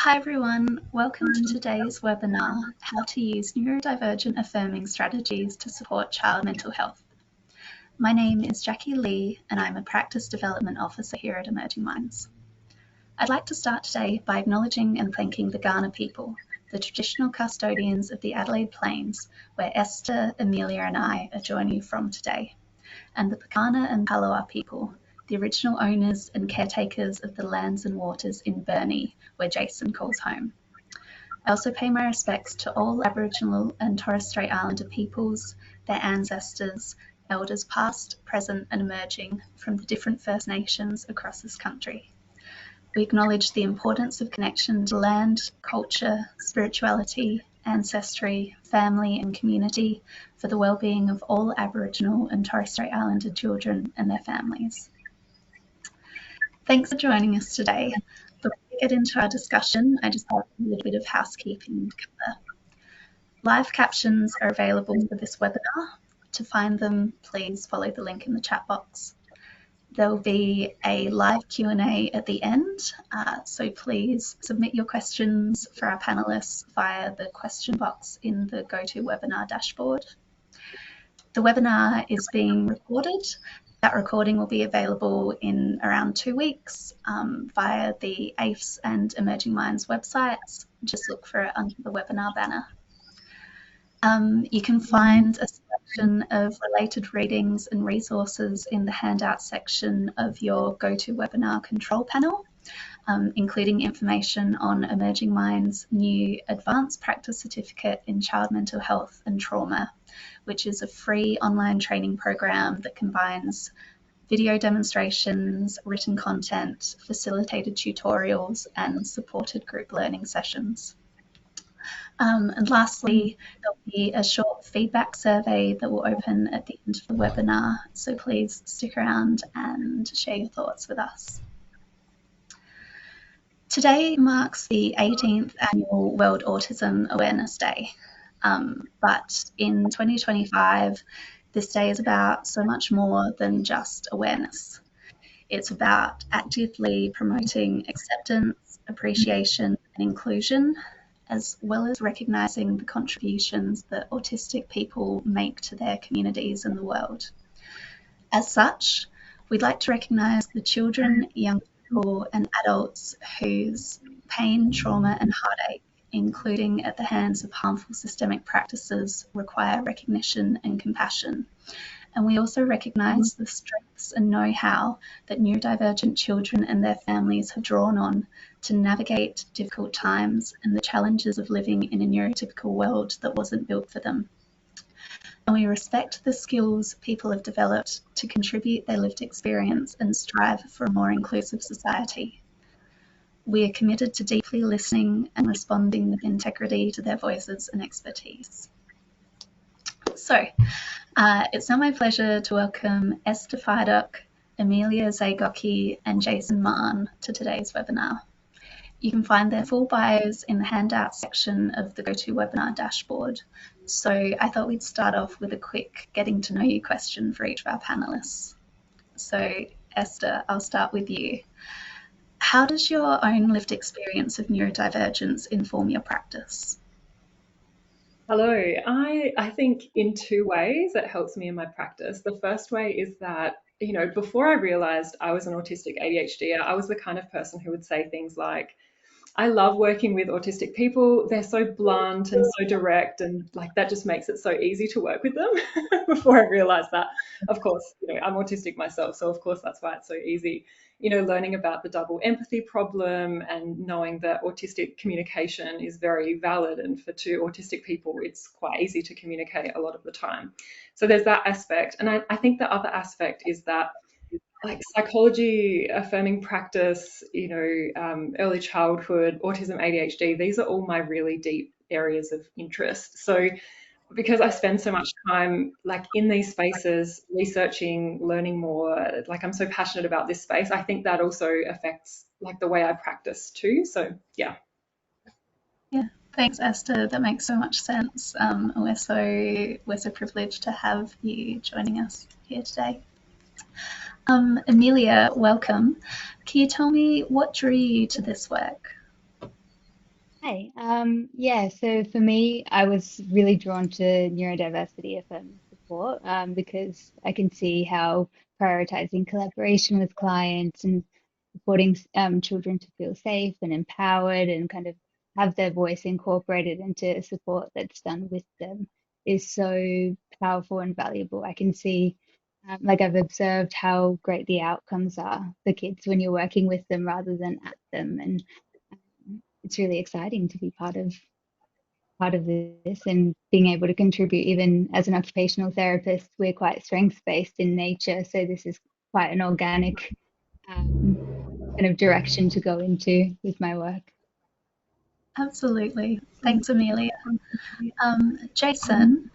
Hi everyone, welcome to today's webinar, How to Use Neurodivergent Affirming Strategies to Support Child Mental Health. My name is Jackie Lee and I'm a Practice Development Officer here at Emerging Minds. I'd like to start today by acknowledging and thanking the Kaurna people, the traditional custodians of the Adelaide Plains, where Esther, Amelia and I are joining you from today, and the Pakana and Palawa people, the original owners and caretakers of the lands and waters in Burnie, where Jason calls home. I also pay my respects to all Aboriginal and Torres Strait Islander peoples, their ancestors, elders past, present and emerging from the different First Nations across this country. We acknowledge the importance of connection to land, culture, spirituality, ancestry, family and community for the well-being of all Aboriginal and Torres Strait Islander children and their families. Thanks for joining us today. Before we get into our discussion, I just have a little bit of housekeeping to cover. Live captions are available for this webinar. To find them, please follow the link in the chat box. There will be a live Q&A at the end, so please submit your questions for our panelists via the question box in the GoToWebinar dashboard. The webinar is being recorded. That recording will be available in around 2 weeks via the aifs and Emerging Minds websites. Just look for it under the webinar banner. You can find a selection of related readings and resources in the handout section of your GoToWebinar control panel, including information on Emerging Minds' new Advanced Practice Certificate in Child Mental Health and Trauma, which is a free online training program that combines video demonstrations, written content, facilitated tutorials, and supported group learning sessions. And lastly, there'll be a short feedback survey that will open at the end of the webinar, so please stick around and share your thoughts with us. Today marks the 18th Annual World Autism Awareness Day, but in 2025, this day is about so much more than just awareness. It's about actively promoting acceptance, appreciation, and inclusion, as well as recognising the contributions that autistic people make to their communities and the world. As such, we'd like to recognise the children, young people and adults whose pain, trauma and heartache, including at the hands of harmful systemic practices, require recognition and compassion. And we also recognise the strengths and know-how that neurodivergent children and their families have drawn on to navigate difficult times and the challenges of living in a neurotypical world that wasn't built for them. And we respect the skills people have developed to contribute their lived experience and strive for a more inclusive society. We are committed to deeply listening and responding with integrity to their voices and expertise. So, it's now my pleasure to welcome Esther, Amelia and Jason Mann to today's webinar. You can find their full bios in the handout section of the GoToWebinar dashboard. So I thought we'd start off with a quick getting to know you question for each of our panelists. So Esther, I'll start with you. How does your own lived experience of neurodivergence inform your practice? Hello. I think in 2 ways it helps me in my practice. The first way is that, before I realized I was an autistic ADHD, I was the kind of person who would say things like, I love working with autistic people. They're so blunt and so direct, and that just makes it so easy to work with them. Before I realized that, of course, I'm autistic myself, so of course that's why it's so easy. Learning about the double empathy problem and knowing that autistic communication is very valid, and for 2 autistic people, it's quite easy to communicate a lot of the time. So there's that aspect. And I think the other aspect is that psychology affirming practice, early childhood, autism, ADHD, these are all my really deep areas of interest. So because I spend so much time in these spaces, researching, learning more, I'm so passionate about this space, I think that also affects the way I practice too. So yeah. Yeah, thanks Esther. That makes so much sense. We're so privileged to have you joining us here today. Amelia, welcome. Can you tell me what drew you to this work? Hi. Yeah, so for me, I was really drawn to neurodiversity affirming support because I can see how prioritizing collaboration with clients and supporting children to feel safe and empowered and kind of have their voice incorporated into support that's done with them is so powerful and valuable. I can see, like I've observed how great the outcomes are for kids when you're working with them rather than at them. And it's really exciting to be part of this and being able to contribute. Even as an occupational therapist, we're quite strengths based in nature, so this is quite an organic um, kind of direction to go into with my work. Absolutely. Thanks, Amelia. Jason,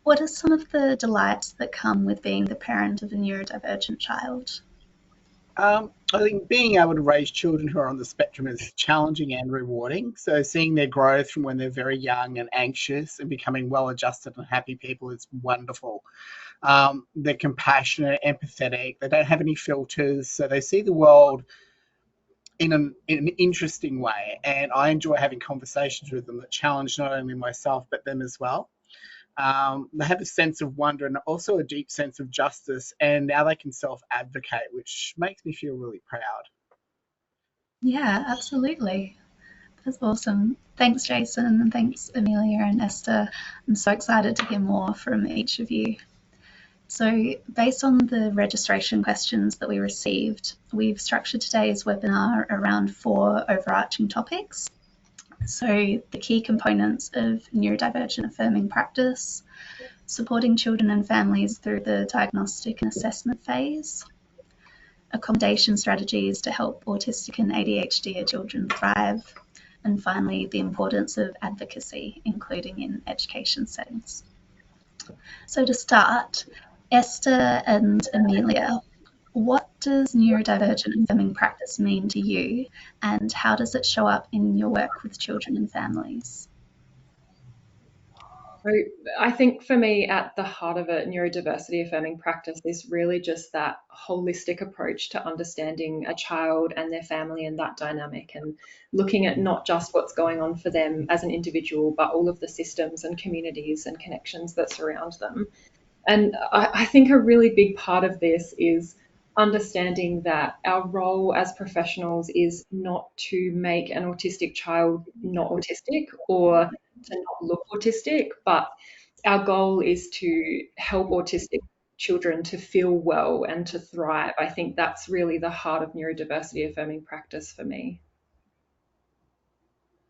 what are some of the delights that come with being the parent of a neurodivergent child? I think being able to raise children who are on the spectrum is challenging and rewarding. So seeing their growth from when they're very young and anxious and becoming well-adjusted and happy people is wonderful. They're compassionate, empathetic. They don't have any filters, so they see the world in an interesting way. And I enjoy having conversations with them that challenge not only myself but them as well. They have a sense of wonder and also a deep sense of justice, and now they can self-advocate, which makes me feel really proud. Yeah, absolutely. That's awesome. Thanks, Jason, and thanks, Amelia and Esther. I'm so excited to hear more from each of you. So, based on the registration questions that we received, we've structured today's webinar around 4 overarching topics. So, the key components of neurodivergent affirming practice, supporting children and families through the diagnostic and assessment phase, accommodation strategies to help autistic and ADHD children thrive, and finally, the importance of advocacy, including in education settings. So to start, Esther and Amelia, what does neurodivergent affirming practice mean to you, and how does it show up in your work with children and families? So I think for me, at the heart of it, neurodiversity affirming practice is really just that holistic approach to understanding a child and their family and that dynamic, and looking at not just what's going on for them as an individual, but all of the systems and communities and connections that surround them. And I think a really big part of this is understanding that our role as professionals is not to make an autistic child not autistic or to not look autistic, but our goal is to help autistic children to feel well and to thrive. I think that's really the heart of neurodiversity affirming practice for me.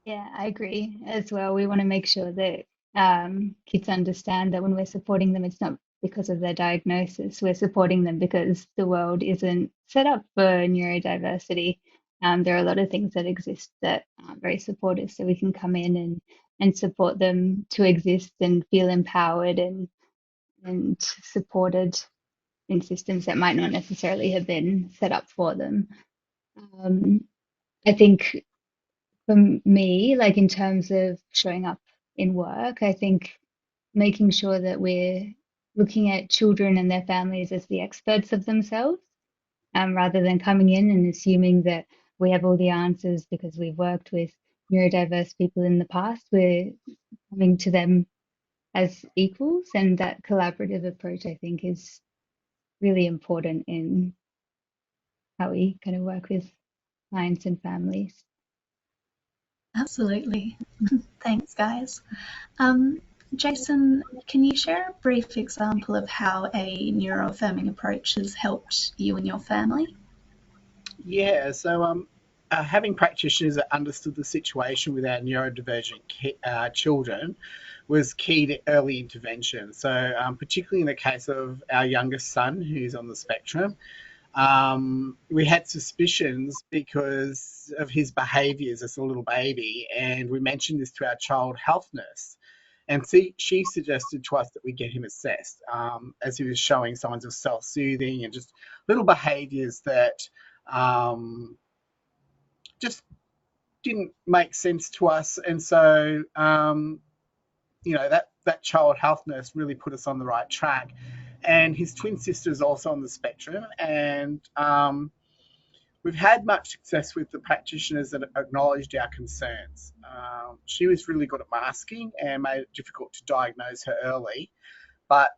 Yeah, I agree as well. We want to make sure that kids understand that when we're supporting them, it's not because of their diagnosis. We're supporting them because the world isn't set up for neurodiversity. There are a lot of things that exist that aren't very supportive, so we can come in and support them to exist and feel empowered and supported in systems that might not necessarily have been set up for them. Um, I think for me, like in terms of showing up in work, I think making sure that we're looking at children and their families as the experts of themselves, rather than coming in and assuming that we have all the answers because we've worked with neurodiverse people in the past. We're coming to them as equals, and that collaborative approach, I think, is really important in how we kind of work with clients and families. Absolutely. Thanks, guys. Um, Jason, can you share a brief example of how a neuroaffirming approach has helped you and your family? Yeah, so having practitioners that understood the situation with our neurodivergent children was key to early intervention. So, particularly in the case of our youngest son, who's on the spectrum, we had suspicions because of his behaviours as a little baby, and we mentioned this to our child health nurse. And she suggested to us that we get him assessed as he was showing signs of self soothing and just little behaviours that um, just didn't make sense to us. And so, that child health nurse really put us on the right track. And his twin sister is also on the spectrum. And We've had much success with the practitioners that acknowledged our concerns. She was really good at masking and made it difficult to diagnose her early. But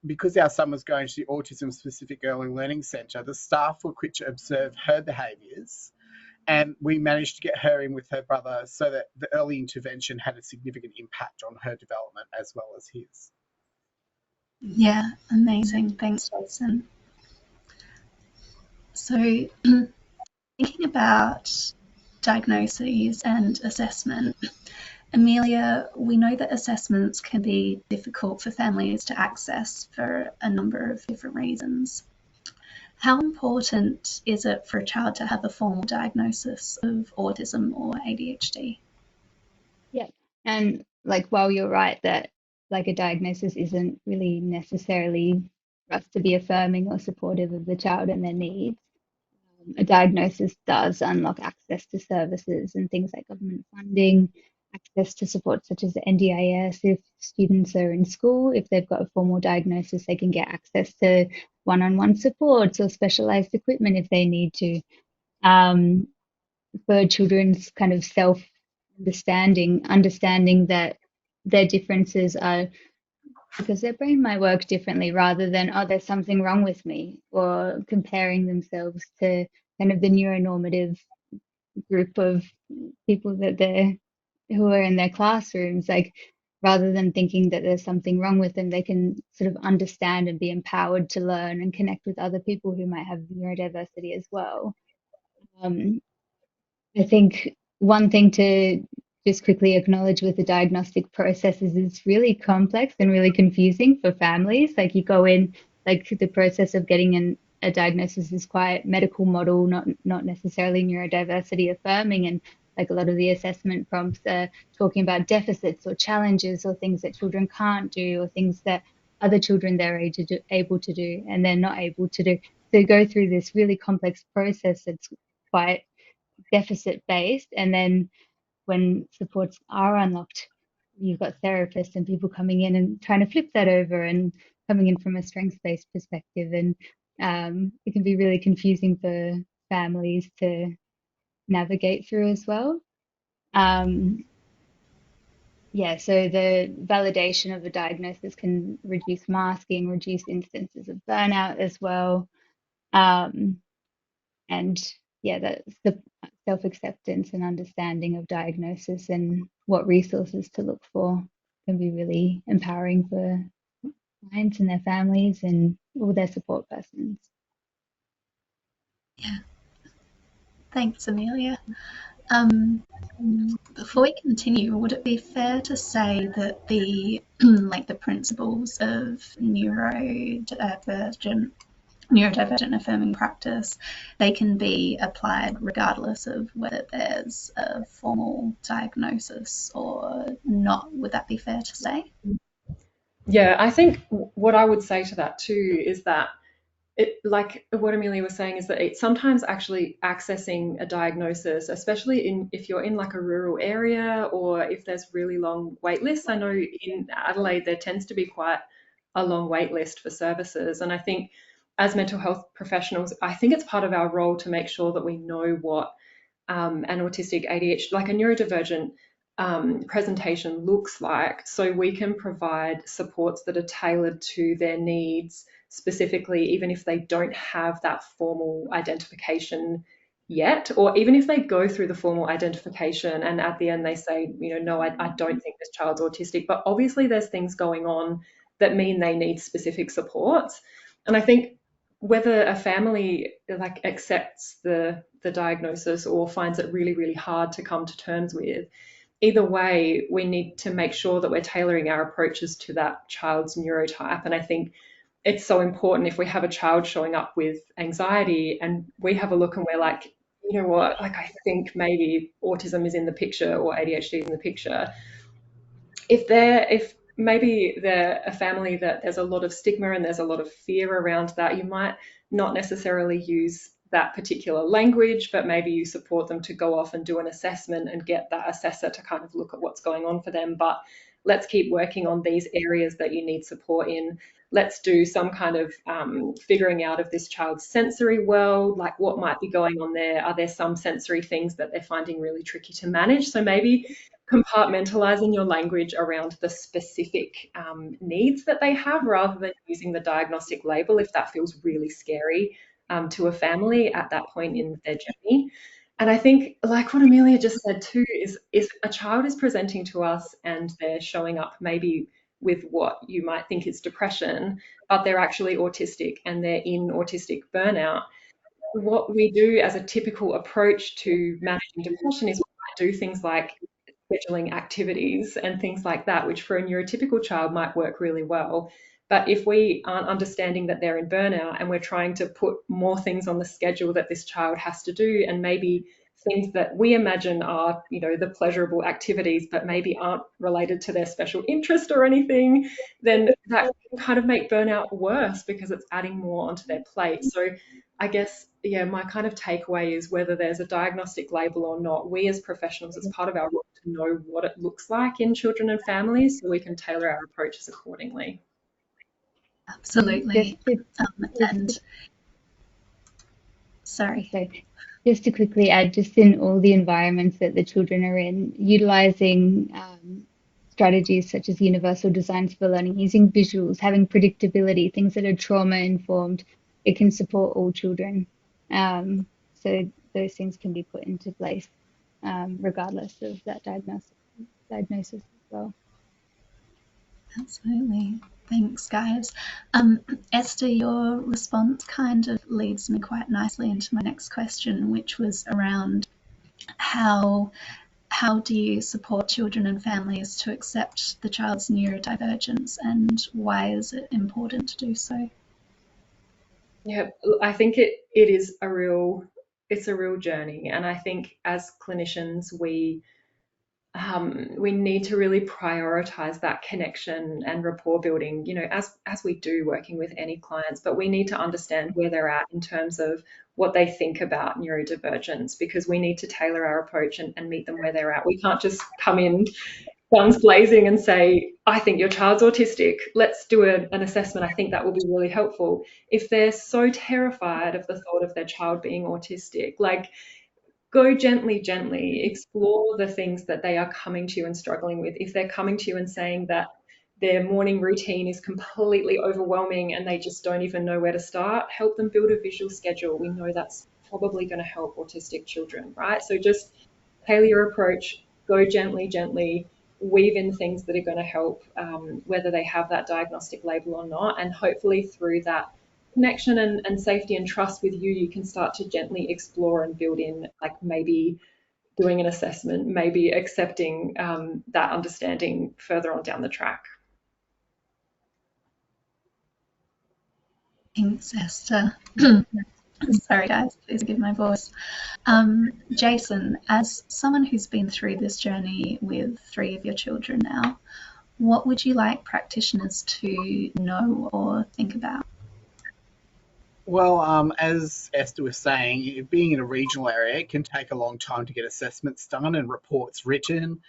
because our son was going to the Autism Specific Early Learning Centre, the staff were quick to observe her behaviours, and we managed to get her in with her brother so that the early intervention had a significant impact on her development as well as his. Yeah, amazing. Thanks, Jason. So thinking about diagnoses and assessment, Amelia, we know that assessments can be difficult for families to access for a number of different reasons. How important is it for a child to have a formal diagnosis of autism or ADHD? Yeah. And like, while you're right that like a diagnosis isn't really necessarily for us to be affirming or supportive of the child and their needs, a diagnosis does unlock access to services and things like government funding, access to support such as the NDIS. If students are in school, if they've got a formal diagnosis, they can get access to one-on-one supports or specialized equipment if they need to. For children's kind of understanding that their differences are because their brain might work differently rather than, oh, there's something wrong with me, or comparing themselves to kind of the neuronormative group of people who are in their classrooms. Like, rather than thinking that there's something wrong with them, they can sort of understand and be empowered to learn and connect with other people who might have neurodiversity as well. I think one thing to just quickly acknowledge with the diagnostic process is it's really complex and really confusing for families. Like, you go in, like, the process of getting a diagnosis is quite medical model, not necessarily neurodiversity affirming. And like, a lot of the assessment prompts are talking about deficits or challenges or things that children can't do or things that other children their age are able to do and they're not able to do. So go through this really complex process that's quite deficit based, and then when supports are unlocked, you've got therapists and people coming in and trying to flip that over and coming in from a strengths based perspective, and it can be really confusing for families to navigate through as well. Yeah, so the validation of a diagnosis can reduce masking, reduce instances of burnout as well. And yeah, that's the self-acceptance and understanding of diagnosis and what resources to look for can be really empowering for clients and their families and all their support persons. Yeah, thanks, Amelia. Before we continue, would it be fair to say that the like the principles of neurodivergent affirming practice, they can be applied regardless of whether there's a formal diagnosis or not? Would that be fair to say? Yeah, I think what I would say to that too is that it, like what Amelia was saying, is that it's sometimes actually accessing a diagnosis, especially if you're in like a rural area or if there's really long wait lists. I know in Adelaide there tends to be quite a long wait list for services, and I think as mental health professionals, I think it's part of our role to make sure that we know what an autistic ADHD, like a neurodivergent presentation looks like, so we can provide supports that are tailored to their needs specifically, even if they don't have that formal identification yet, or even if they go through the formal identification and at the end they say, no, I don't think this child's autistic, but obviously there's things going on that mean they need specific supports. And I think whether a family like accepts the diagnosis or finds it really, really hard to come to terms with, either way, we need to make sure that we're tailoring our approaches to that child's neurotype. And I think it's so important if we have a child showing up with anxiety and we have a look and we're like, you know what, like I think maybe autism is in the picture or ADHD is in the picture. If maybe they're a family that there's a lot of stigma and there's a lot of fear around that, you might not necessarily use that particular language, but maybe you support them to go off and do an assessment and get that assessor to kind of look at what's going on for them. But let's keep working on these areas that you need support in. Let's do some kind of figuring out of this child's sensory world, like what might be going on there. Are there some sensory things that they're finding really tricky to manage? So maybe compartmentalizing your language around the specific needs that they have, rather than using the diagnostic label if that feels really scary to a family at that point in their journey. And I think, like what Amelia just said too, is if a child is presenting to us and they're showing up maybe with what you might think is depression, but they're actually autistic and they're in autistic burnout, what we do as a typical approach to managing depression is we might do things like scheduling activities and things like that, which for a neurotypical child might work really well. But if we aren't understanding that they're in burnout and we're trying to put more things on the schedule that this child has to do, and maybe things that we imagine are, the pleasurable activities, but maybe aren't related to their special interest or anything, then that can kind of make burnout worse because it's adding more onto their plate. So I guess, my kind of takeaway is, whether there's a diagnostic label or not, we as professionals, it's part of our work to know what it looks like in children and families so we can tailor our approaches accordingly. Absolutely. And sorry. Just to quickly add, just in all the environments that the children are in, utilizing strategies such as universal designs for learning, using visuals, having predictability, things that are trauma informed, it can support all children. So those things can be put into place regardless of that diagnosis as well. Absolutely. Thanks, guys. Esther, your response kind of leads me quite nicely into my next question, which was around how do you support children and families to accept the child's neurodivergence, and why is it important to do so? Yeah, I think it is a real journey, and I think as clinicians we need to really prioritize that connection and rapport building, as we do working with any clients, but we need to understand where they're at in terms of what they think about neurodivergence, because we need to tailor our approach and meet them where they're at. We can't just come in guns blazing and say, I think your child's autistic, let's do an assessment, I think that will be really helpful. If they're so terrified of the thought of their child being autistic, go gently, explore the things that they are coming to you and struggling with. If they're coming to you and saying that their morning routine is completely overwhelming and they just don't even know where to start, help them build a visual schedule. We know that's probably going to help autistic children, right? So just tailor your approach, go gently, weave in things that are going to help, whether they have that diagnostic label or not, and hopefully through that connection and safety and trust with you, you can start to gently explore and build in, maybe doing an assessment, maybe accepting that understanding further on down the track. Thanks, Esther. Sorry, guys, please forgive my voice. Jason, as someone who's been through this journey with 3 of your children now, what would you like practitioners to know or think about? Well, as Esther was saying, being in a regional area, it can take a long time to get assessments done and reports written,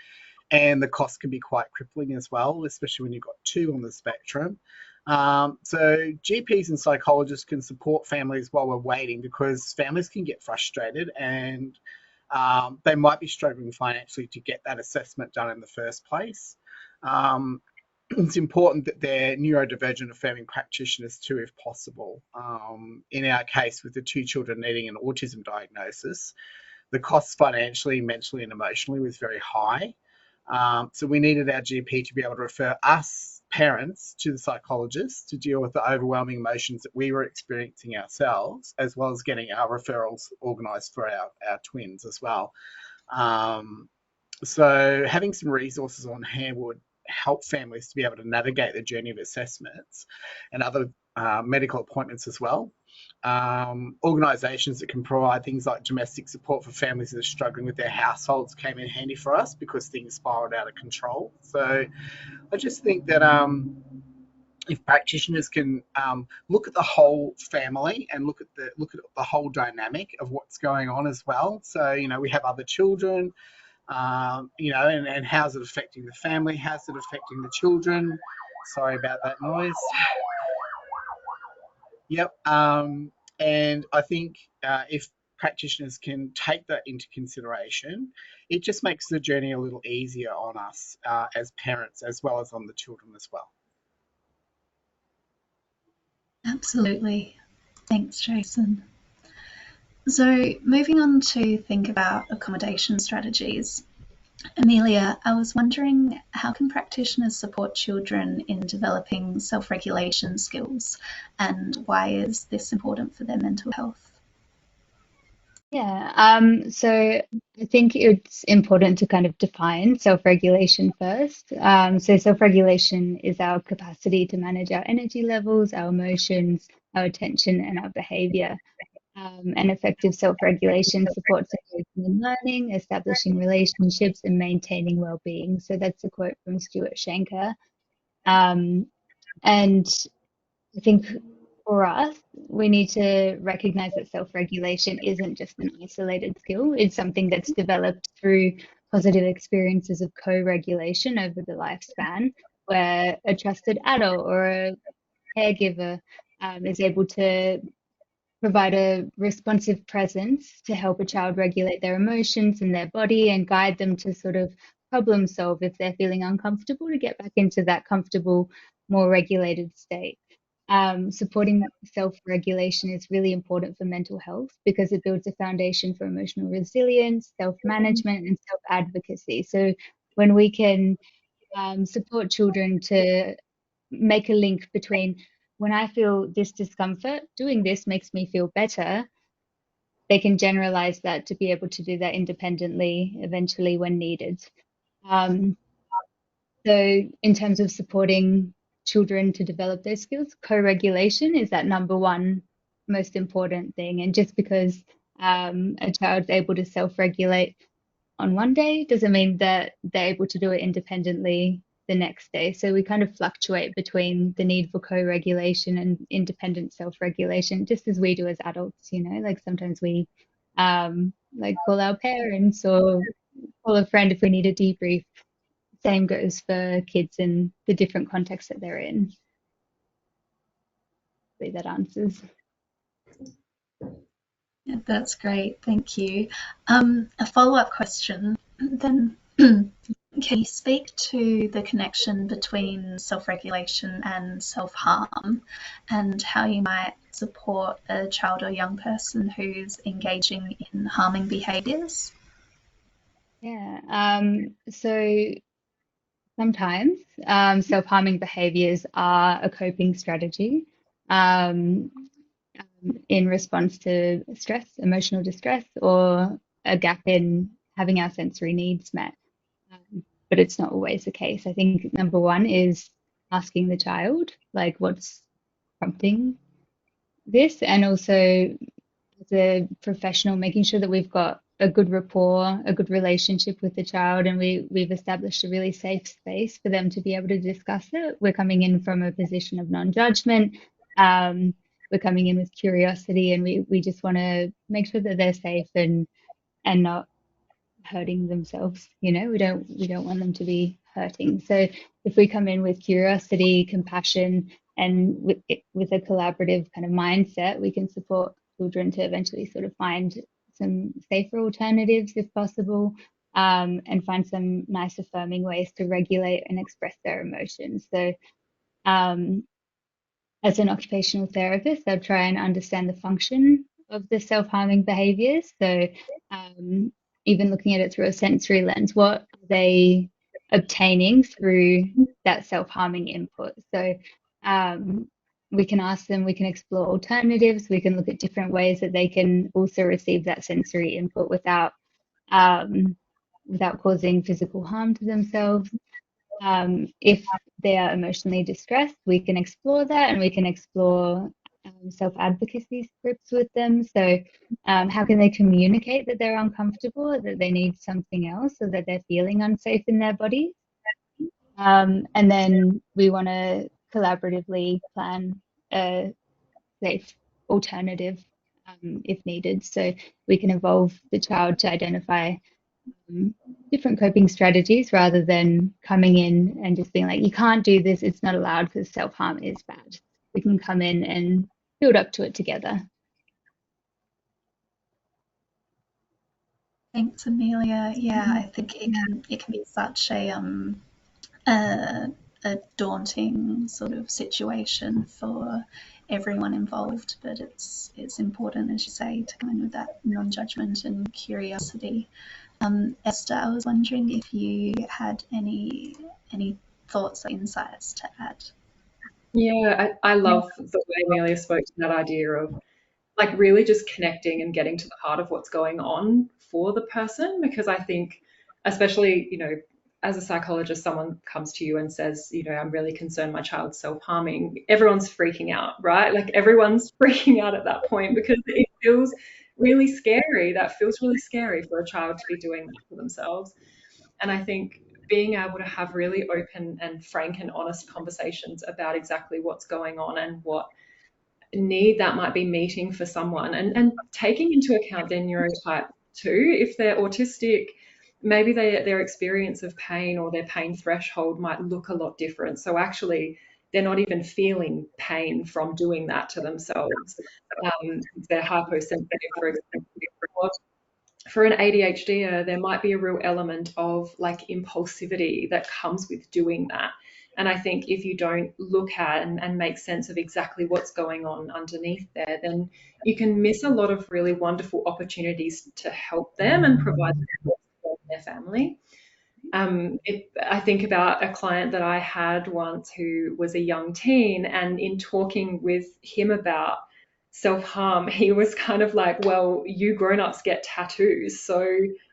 and the cost can be quite crippling as well, especially when you've got 2 on the spectrum. So GPs and psychologists can support families while we're waiting, because families can get frustrated and they might be struggling financially to get that assessment done in the first place. It's important that they're neurodivergent-affirming practitioners too, if possible. In our case, with the 2 children needing an autism diagnosis, the costs financially, mentally and emotionally was very high. So we needed our GP to be able to refer us parents to the psychologist to deal with the overwhelming emotions that we were experiencing ourselves, as well as getting our referrals organised for our twins as well. So having some resources on hand would help families to be able to navigate the journey of assessments and other medical appointments as well. Organisations that can provide things like domestic support for families that are struggling with their households came in handy for us, because things spiraled out of control. So I just think that if practitioners can look at the whole family and look at the whole dynamic of what's going on as well. So, we have other children. and how's it affecting the family? How's it affecting the children? Sorry about that noise. Yep. And I think if practitioners can take that into consideration, it just makes the journey a little easier on us as parents, as well as on the children as well. Absolutely. Thanks, Jason. So moving on to think about accommodation strategies. Amelia, I was wondering, how can practitioners support children in developing self-regulation skills, and why is this important for their mental health? Yeah, so I think it's important to kind of define self-regulation first. So self-regulation is our capacity to manage our energy levels, our emotions, our attention, and our behavior. And effective self-regulation supports engagement in learning, establishing relationships, and maintaining well-being. So that's a quote from Stuart Shanker. And I think for us, we need to recognize that self-regulation isn't just an isolated skill. It's something that's developed through positive experiences of co-regulation over the lifespan, where a trusted adult or a caregiver is able to provide a responsive presence to help a child regulate their emotions and their body and guide them to sort of problem solve if they're feeling uncomfortable, to get back into that comfortable, more regulated state. Supporting self-regulation is really important for mental health because it builds a foundation for emotional resilience, self-management, and self-advocacy. So when we can support children to make a link between, when I feel this discomfort, doing this makes me feel better, they can generalize that to be able to do that independently eventually when needed. Um, so in terms of supporting children to develop those skills, co-regulation is that number one most important thing. And just because a child's able to self-regulate on one day doesn't mean that they're able to do it independently the next day. So we kind of fluctuate between the need for co-regulation and independent self-regulation, just as we do as adults, like sometimes we like call our parents or call a friend if we need a debrief. Same goes for kids in the different contexts that they're in. Hopefully that answers. Yeah, that's great, thank you. A follow-up question then. Can you speak to the connection between self-regulation and self-harm, and how you might support a child or young person who's engaging in harming behaviours? Yeah, so sometimes self-harming behaviours are a coping strategy um, in response to stress, emotional distress, or a gap in having our sensory needs met. But it's not always the case. I think number one is asking the child, like, what's prompting this, and also as a professional, making sure that we've got a good rapport, a good relationship with the child, and we've established a really safe space for them to be able to discuss it. We're coming in from a position of non-judgment. We're coming in with curiosity, and we just want to make sure that they're safe and not hurting themselves. We don't want them to be hurting. So if we come in with curiosity, compassion, and with a collaborative kind of mindset, we can support children to eventually sort of find some safer alternatives if possible, and find some nice affirming ways to regulate and express their emotions. So as an occupational therapist, I'll try and understand the function of the self-harming behaviors. So even looking at it through a sensory lens, what are they obtaining through that self-harming input? So we can ask them, we can explore alternatives, we can look at different ways that they can also receive that sensory input without causing physical harm to themselves. If they are emotionally distressed, we can explore that, and we can explore self-advocacy scripts with them. So how can they communicate that they're uncomfortable, that they need something else, or that they're feeling unsafe in their body? And then we want to collaboratively plan a safe alternative if needed. So we can involve the child to identify different coping strategies rather than coming in and just being like, you can't do this, it's not allowed because self-harm is bad. We can come in and build up to it together. Thanks, Amelia. Yeah, I think it can be such a, a daunting sort of situation for everyone involved, but it's important, as you say, to come in with that non-judgment and curiosity. Esther, I was wondering if you had any thoughts or insights to add. Yeah, I love the way Amelia spoke to that idea of like really just connecting and getting to the heart of what's going on for the person. Because I think, especially, as a psychologist, someone comes to you and says, I'm really concerned my child's self-harming. Everyone's freaking out, right? Like everyone's freaking out at that point because it feels really scary. That feels really scary for a child to be doing that for themselves. And I think being able to have really open and frank and honest conversations about exactly what's going on and what need that might be meeting for someone, and taking into account their neurotype too. If they're autistic, maybe their experience of pain or their pain threshold might look a lot different. So actually, they're not even feeling pain from doing that to themselves. They're hyposensitive, for example. For an ADHDer, there might be a real element of like impulsivity that comes with doing that. And I think if you don't look at and make sense of exactly what's going on underneath there, then you can miss a lot of really wonderful opportunities to help them and provide support for their family. I think about a client that I had once who was a young teen, and in talking with him about self-harm, he was kind of like, well, you grown-ups get tattoos, so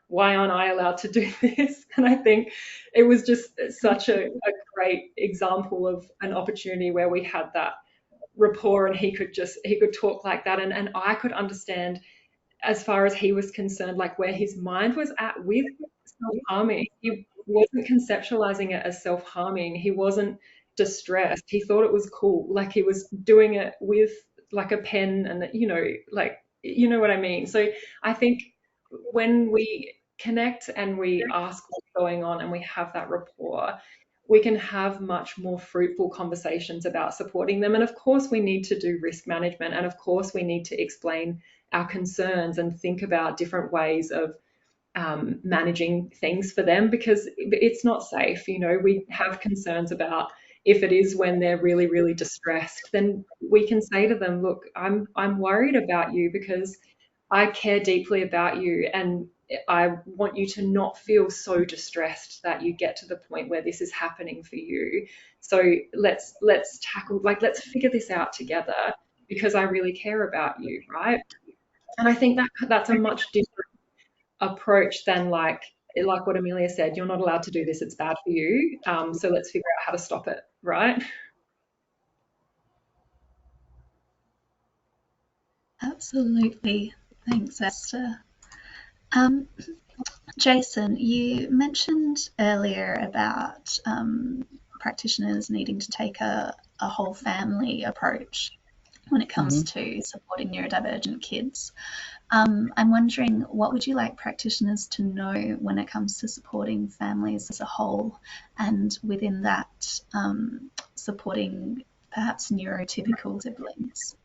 why aren't I allowed to do this? And I think it was just such a great example of an opportunity where we had that rapport, and he could talk like that, and I could understand, as far as he was concerned, like where his mind was at with self-harming. He wasn't conceptualizing it as self-harming. He wasn't distressed. He thought it was cool. Like he was doing it with like a pen and, like, you know what I mean? So I think when we connect and we ask what's going on and we have that rapport, we can have much more fruitful conversations about supporting them. And of course, we need to do risk management. And of course, we need to explain our concerns and think about different ways of managing things for them, because it's not safe. We have concerns about if it is when they're really, really distressed, then we can say to them, look, I'm worried about you because I care deeply about you, and I want you to not feel so distressed that you get to the point where this is happening for you. So let's tackle, like, let's figure this out together because I really care about you, right? And I think that's a much different approach than like what Amelia said, you're not allowed to do this, it's bad for you. So let's figure out how to stop it, right? Absolutely. Thanks, Esther. Jason, you mentioned earlier about practitioners needing to take a whole family approach when it comes to supporting neurodivergent kids. I'm wondering, what would you like practitioners to know when it comes to supporting families as a whole, and within that, supporting perhaps neurotypical siblings?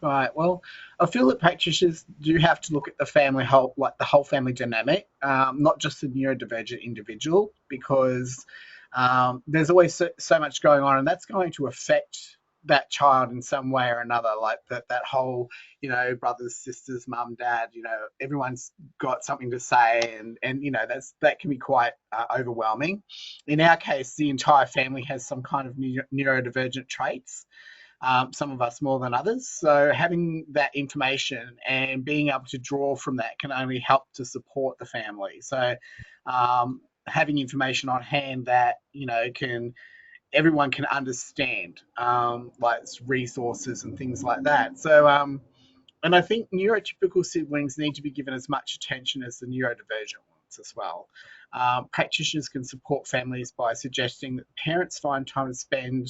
Right. Well, I feel that practitioners do have to look at the the whole family dynamic, not just the neurodivergent individual, because there's always so much going on, and that's going to affect that child in some way or another. Like that whole, brothers, sisters, mum, dad, everyone's got something to say, and that can be quite overwhelming. In our case, the entire family has some kind of neurodivergent traits. Some of us more than others. So having that information and being able to draw from that can only help to support the family. So having information on hand that everyone can understand, like resources and things like that. So and I think neurotypical siblings need to be given as much attention as the neurodivergent ones as well. Practitioners can support families by suggesting that parents find time to spend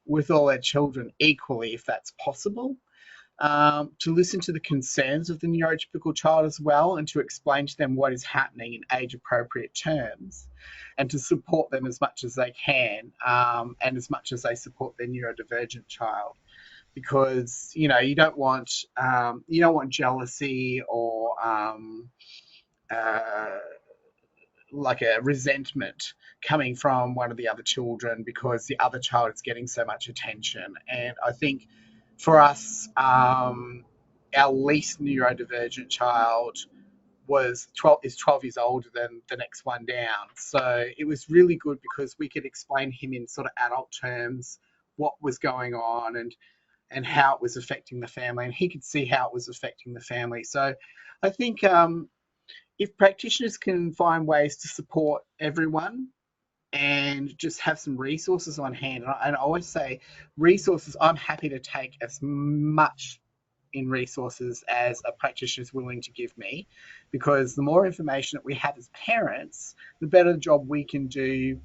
with all their children equally, if that's possible. to listen to the concerns of the neurotypical child as well, and to explain to them what is happening in age-appropriate terms, and to support them as much as they can, and as much as they support their neurodivergent child. Because you don't want jealousy or like a resentment coming from one of the other children because the other child is getting so much attention. And I think for us, our least neurodivergent child is 12 years older than the next one down. So it was really good because we could explain him in sort of adult terms what was going on and how it was affecting the family, and he could see how it was affecting the family. So I think if practitioners can find ways to support everyone and just have some resources on hand, and I always say resources, I'm happy to take as much in resources as a practitioner is willing to give me, because the more information that we have as parents, the better job we can do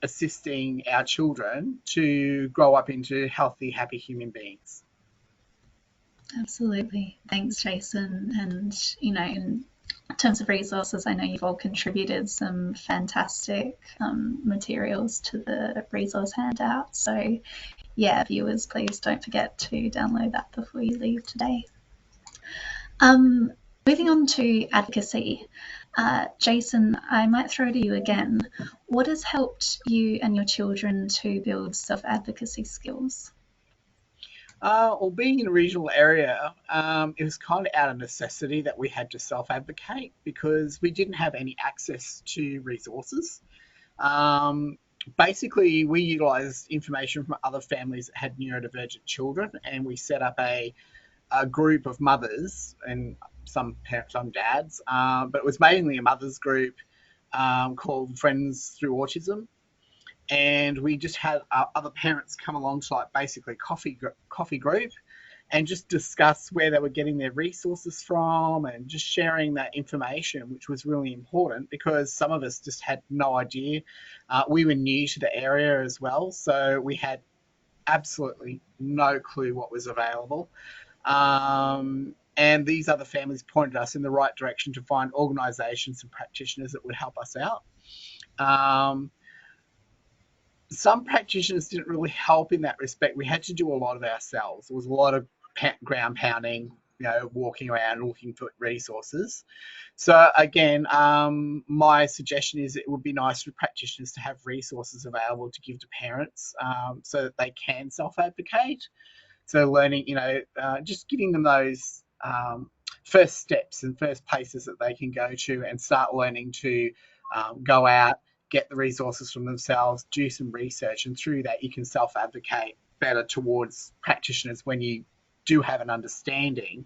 assisting our children to grow up into healthy, happy human beings. Absolutely. Thanks, Jason. And, in terms of resources, I know you've all contributed some fantastic materials to the resource handout. So, yeah, viewers, please don't forget to download that before you leave today. Moving on to advocacy. Jason, I might throw to you again. What has helped you and your children to build self-advocacy skills? Well, being in a regional area, it was kind of out of necessity that we had to self-advocate because we didn't have any access to resources. Basically, we utilised information from other families that had neurodivergent children, and we set up a group of mothers and some parents, some dads, but it was mainly a mothers group called Friends Through Autism. And we just had other parents come along to like basically coffee group and just discuss where they were getting their resources from and just sharing that information, which was really important because some of us just had no idea. We were new to the area as well, so we had absolutely no clue what was available. And these other families pointed us in the right direction to find organisations and practitioners that would help us out. Some practitioners didn't really help in that respect. We had to do a lot of ourselves. There was a lot of ground pounding, walking around looking for resources. So again, my suggestion is it would be nice for practitioners to have resources available to give to parents so that they can self-advocate. So learning, just giving them those first steps and first places that they can go to and start learning to go out, get the resources from themselves, do some research, and through that you can self-advocate better towards practitioners when you do have an understanding.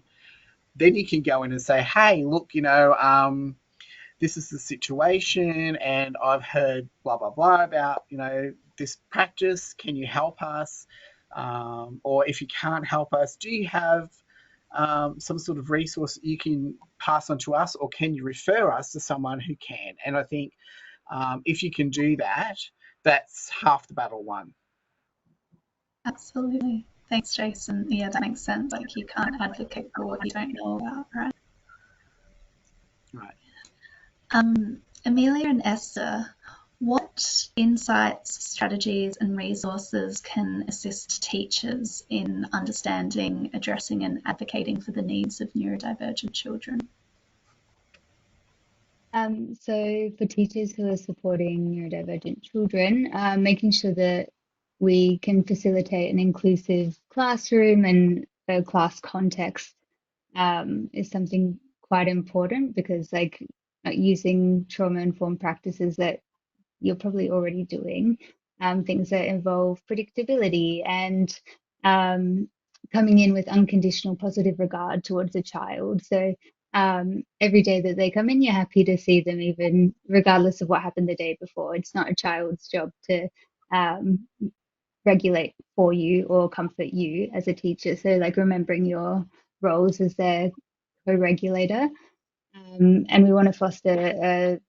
Then you can go in and say, hey, look, this is the situation and I've heard blah, blah, blah about, this practice. Can you help us? Or if you can't help us, do you have some sort of resource that you can pass on to us, or can you refer us to someone who can? And I think if you can do that, that's half the battle won. Absolutely. Thanks, Jason. Yeah, that makes sense. Like, you can't advocate for what you don't know about, right? Right. Amelia and Esther, what insights, strategies, and resources can assist teachers in understanding, addressing, and advocating for the needs of neurodivergent children? So for teachers who are supporting neurodivergent children, making sure that we can facilitate an inclusive classroom and a class context is something quite important because using trauma-informed practices that you're probably already doing, things that involve predictability and coming in with unconditional positive regard towards a child. So every day that they come in, you're happy to see them, even regardless of what happened the day before. It's not a child's job to regulate for you or comfort you as a teacher. So like remembering your roles as their co-regulator. And we want to foster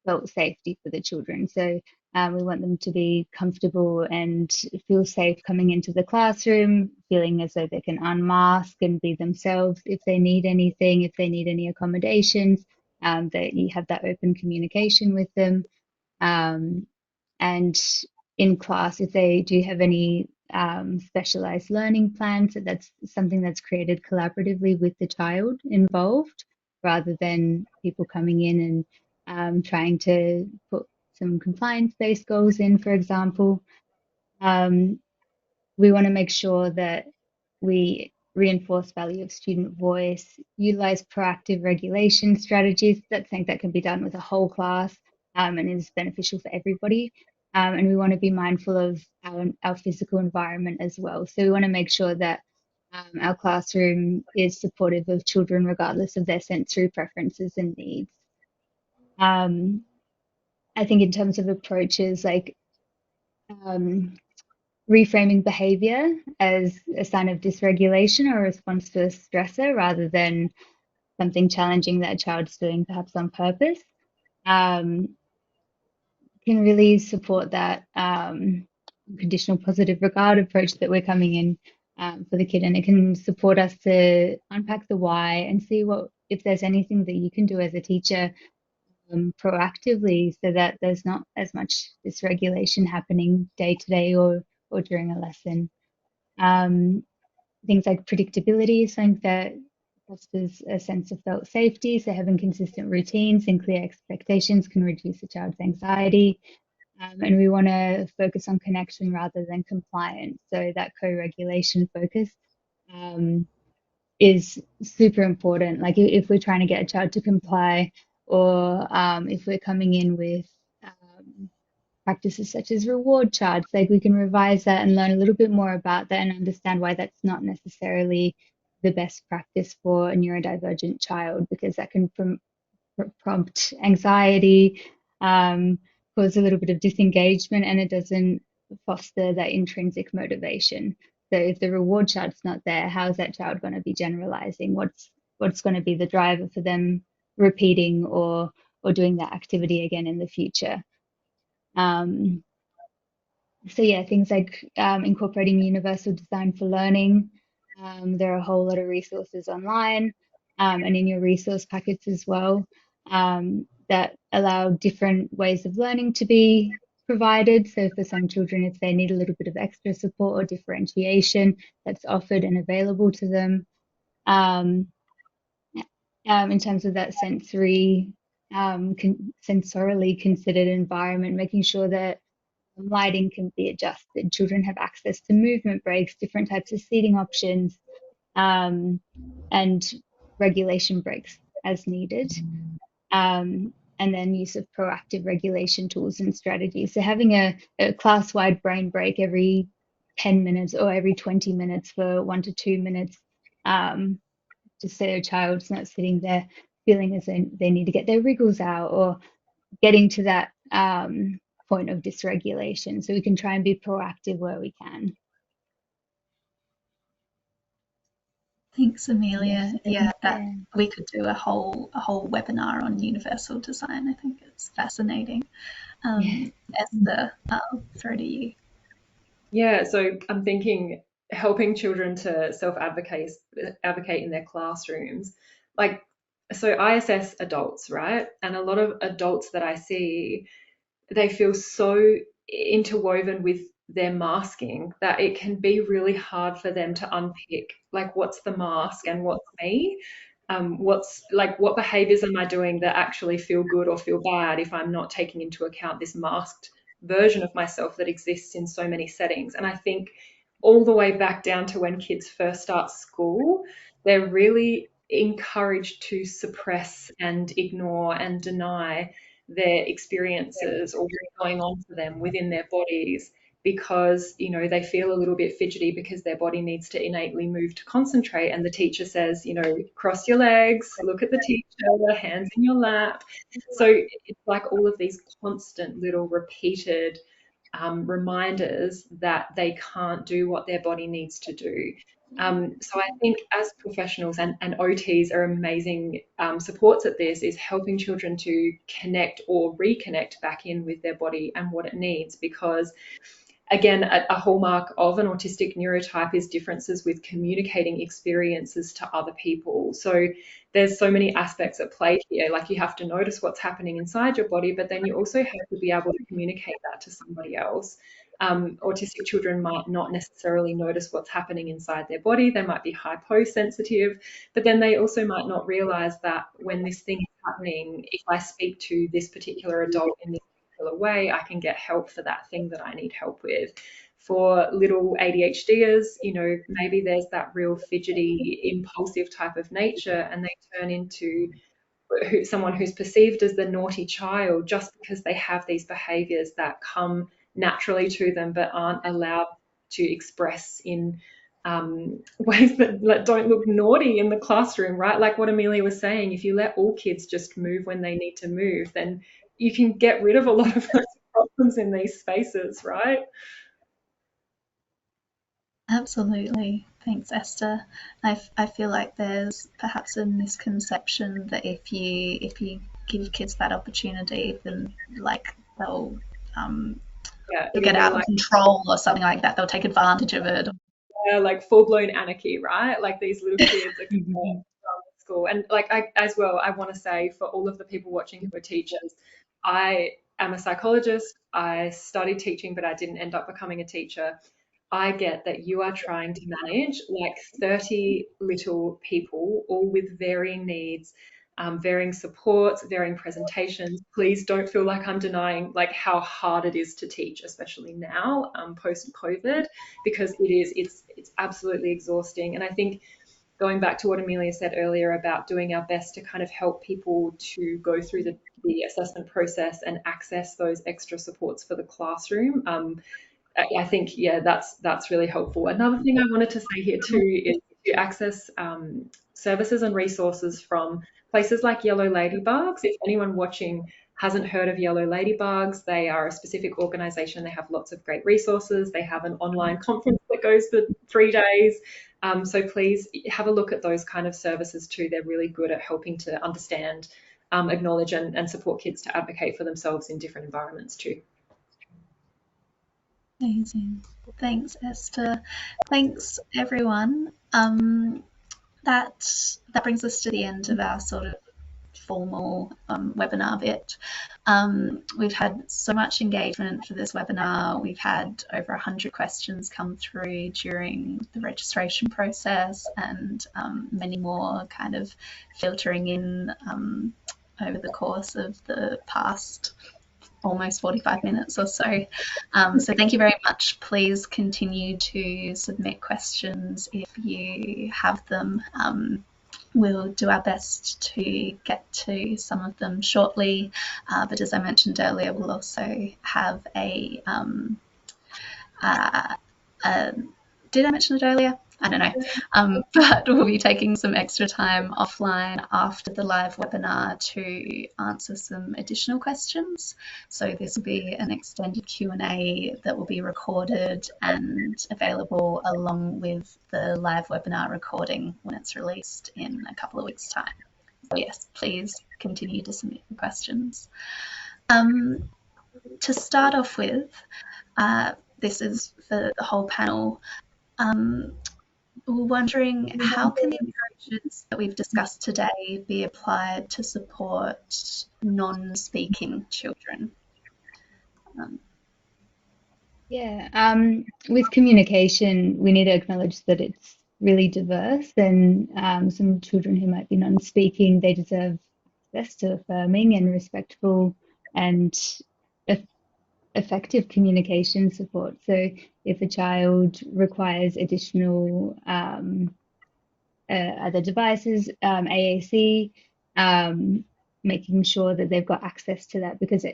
felt safety for the children. So We want them to be comfortable and feel safe coming into the classroom, feeling as though they can unmask and be themselves if they need anything, if they need any accommodations, that you have that open communication with them. And in class, if they do have any specialized learning plans, that's something that's created collaboratively with the child involved, rather than people coming in and trying to put some compliance-based goals in, for example. We want to make sure that we reinforce value of student voice, utilize proactive regulation strategies. That's something that can be done with a whole class, and is beneficial for everybody. And we want to be mindful of our physical environment as well. So we want to make sure that our classroom is supportive of children regardless of their sensory preferences and needs. I think in terms of approaches, like um, reframing behavior as a sign of dysregulation or a response to a stressor rather than something challenging that a child's doing perhaps on purpose, um, can really support that conditional positive regard approach that we're coming in for the kid. And it can support us to unpack the why and see what if there's anything that you can do as a teacher proactively so that there's not as much dysregulation happening day to day or during a lesson. Things like predictability, something that fosters a sense of felt safety. So having consistent routines and clear expectations can reduce a child's anxiety. And we want to focus on connection rather than compliance. So that co-regulation focus is super important. Like if we're trying to get a child to comply, or if we're coming in with practices such as reward charts, like we can revise that and learn a little bit more about that and understand why that's not necessarily the best practice for a neurodivergent child, because that can prompt anxiety, cause a little bit of disengagement, and it doesn't foster that intrinsic motivation. So if the reward chart's not there, how's that child going to be generalizing? What's going to be the driver for them repeating or doing that activity again in the future? Um, so yeah, things like incorporating universal design for learning. There are a whole lot of resources online and in your resource packets as well, that allow different ways of learning to be provided. So for some children, if they need a little bit of extra support or differentiation, that's offered and available to them. In terms of that sensorily considered environment, making sure that lighting can be adjusted. Children have access to movement breaks, different types of seating options, and regulation breaks as needed. And then use of proactive regulation tools and strategies. So having a class-wide brain break every 10 minutes or every 20 minutes for 1 to 2 minutes, just so a child's not sitting there feeling as though they need to get their wriggles out or getting to that point of dysregulation. So we can try and be proactive where we can. Thanks, Amelia. Yeah, we could do a whole webinar on universal design. I think it's fascinating. Esther, I'll throw to you. Yeah, so I'm thinking helping children to self-advocate in their classrooms. Like, so I assess adults, right? And a lot of adults that I see, they feel so interwoven with their masking that it can be really hard for them to unpick, like, what's the mask and what's me? What's like, what behaviors am I doing that actually feel good or feel bad if I'm not taking into account this masked version of myself that exists in so many settings? And I think all the way back down to when kids first start school, they're really encouraged to suppress and ignore and deny their experiences or what's going on for them within their bodies, because they feel a little bit fidgety because their body needs to innately move to concentrate, and the teacher says, cross your legs, look at the teacher, hands in your lap. So it's like all of these constant little repeated reminders that they can't do what their body needs to do. So I think as professionals, and OTs are amazing supports at this, is helping children to connect or reconnect back in with their body and what it needs, because again, a hallmark of an autistic neurotype is differences with communicating experiences to other people. So there's so many aspects at play here. Like, you have to notice what's happening inside your body, but then you also have to be able to communicate that to somebody else. Autistic children might not necessarily notice what's happening inside their body. They might be hyposensitive, but then they also might not realize that when this thing is happening, if I speak to this particular adult in this particular way, I can get help for that thing that I need help with. For little ADHDers, maybe there's that real fidgety, impulsive type of nature, and they turn into someone who's perceived as the naughty child just because they have these behaviors that come naturally to them but aren't allowed to express in ways that don't look naughty in the classroom, right? Like what Amelia was saying, if you let all kids just move when they need to move, then you can get rid of a lot of those problems in these spaces, right? Absolutely. Thanks, Esther. I feel like there's perhaps a misconception that if you give kids that opportunity, then like they'll get out of control or something like that. They'll take advantage of it. Like full-blown anarchy, right? Like these little kids are from school. And like as well, I want to say for all of the people watching who are teachers, I am a psychologist. I studied teaching, but I didn't end up becoming a teacher. I get that you are trying to manage like 30 little people, all with varying needs, varying supports, varying presentations. Please don't feel like I'm denying like how hard it is to teach, especially now, post-COVID, because it's absolutely exhausting. And I think going back to what Amelia said earlier about doing our best to kind of help people to go through the assessment process and access those extra supports for the classroom, I think, yeah, that's really helpful. Another thing I wanted to say here too is to access services and resources from places like Yellow Ladybugs. If anyone watching hasn't heard of Yellow Ladybugs, they are a specific organisation. They have lots of great resources. They have an online conference that goes for 3 days. So please have a look at those kind of services too. They're really good at helping to understand, acknowledge and support kids to advocate for themselves in different environments too. Amazing. Thanks, Esther. Thanks, everyone. That brings us to the end of our sort of formal webinar bit. We've had so much engagement for this webinar. We've had over 100 questions come through during the registration process, and many more kind of filtering in over the course of the past almost 45 minutes or so. So thank you very much. Please continue to submit questions if you have them. We'll do our best to get to some of them shortly, but as I mentioned earlier, we'll also have did I mention it earlier? I don't know, but we'll be taking some extra time offline after the live webinar to answer some additional questions. So this will be an extended Q&A that will be recorded and available along with the live webinar recording when it's released in a couple of weeks' time. So yes, please continue to submit your questions. To start off with, this is for the whole panel. We're wondering, how can the approaches that we've discussed today be applied to support non-speaking children? With communication, we need to acknowledge that it's really diverse, and some children who might be non-speaking, they deserve access to affirming and respectful and effective communication support. So if a child requires additional other devices, AAC, making sure that they've got access to that, because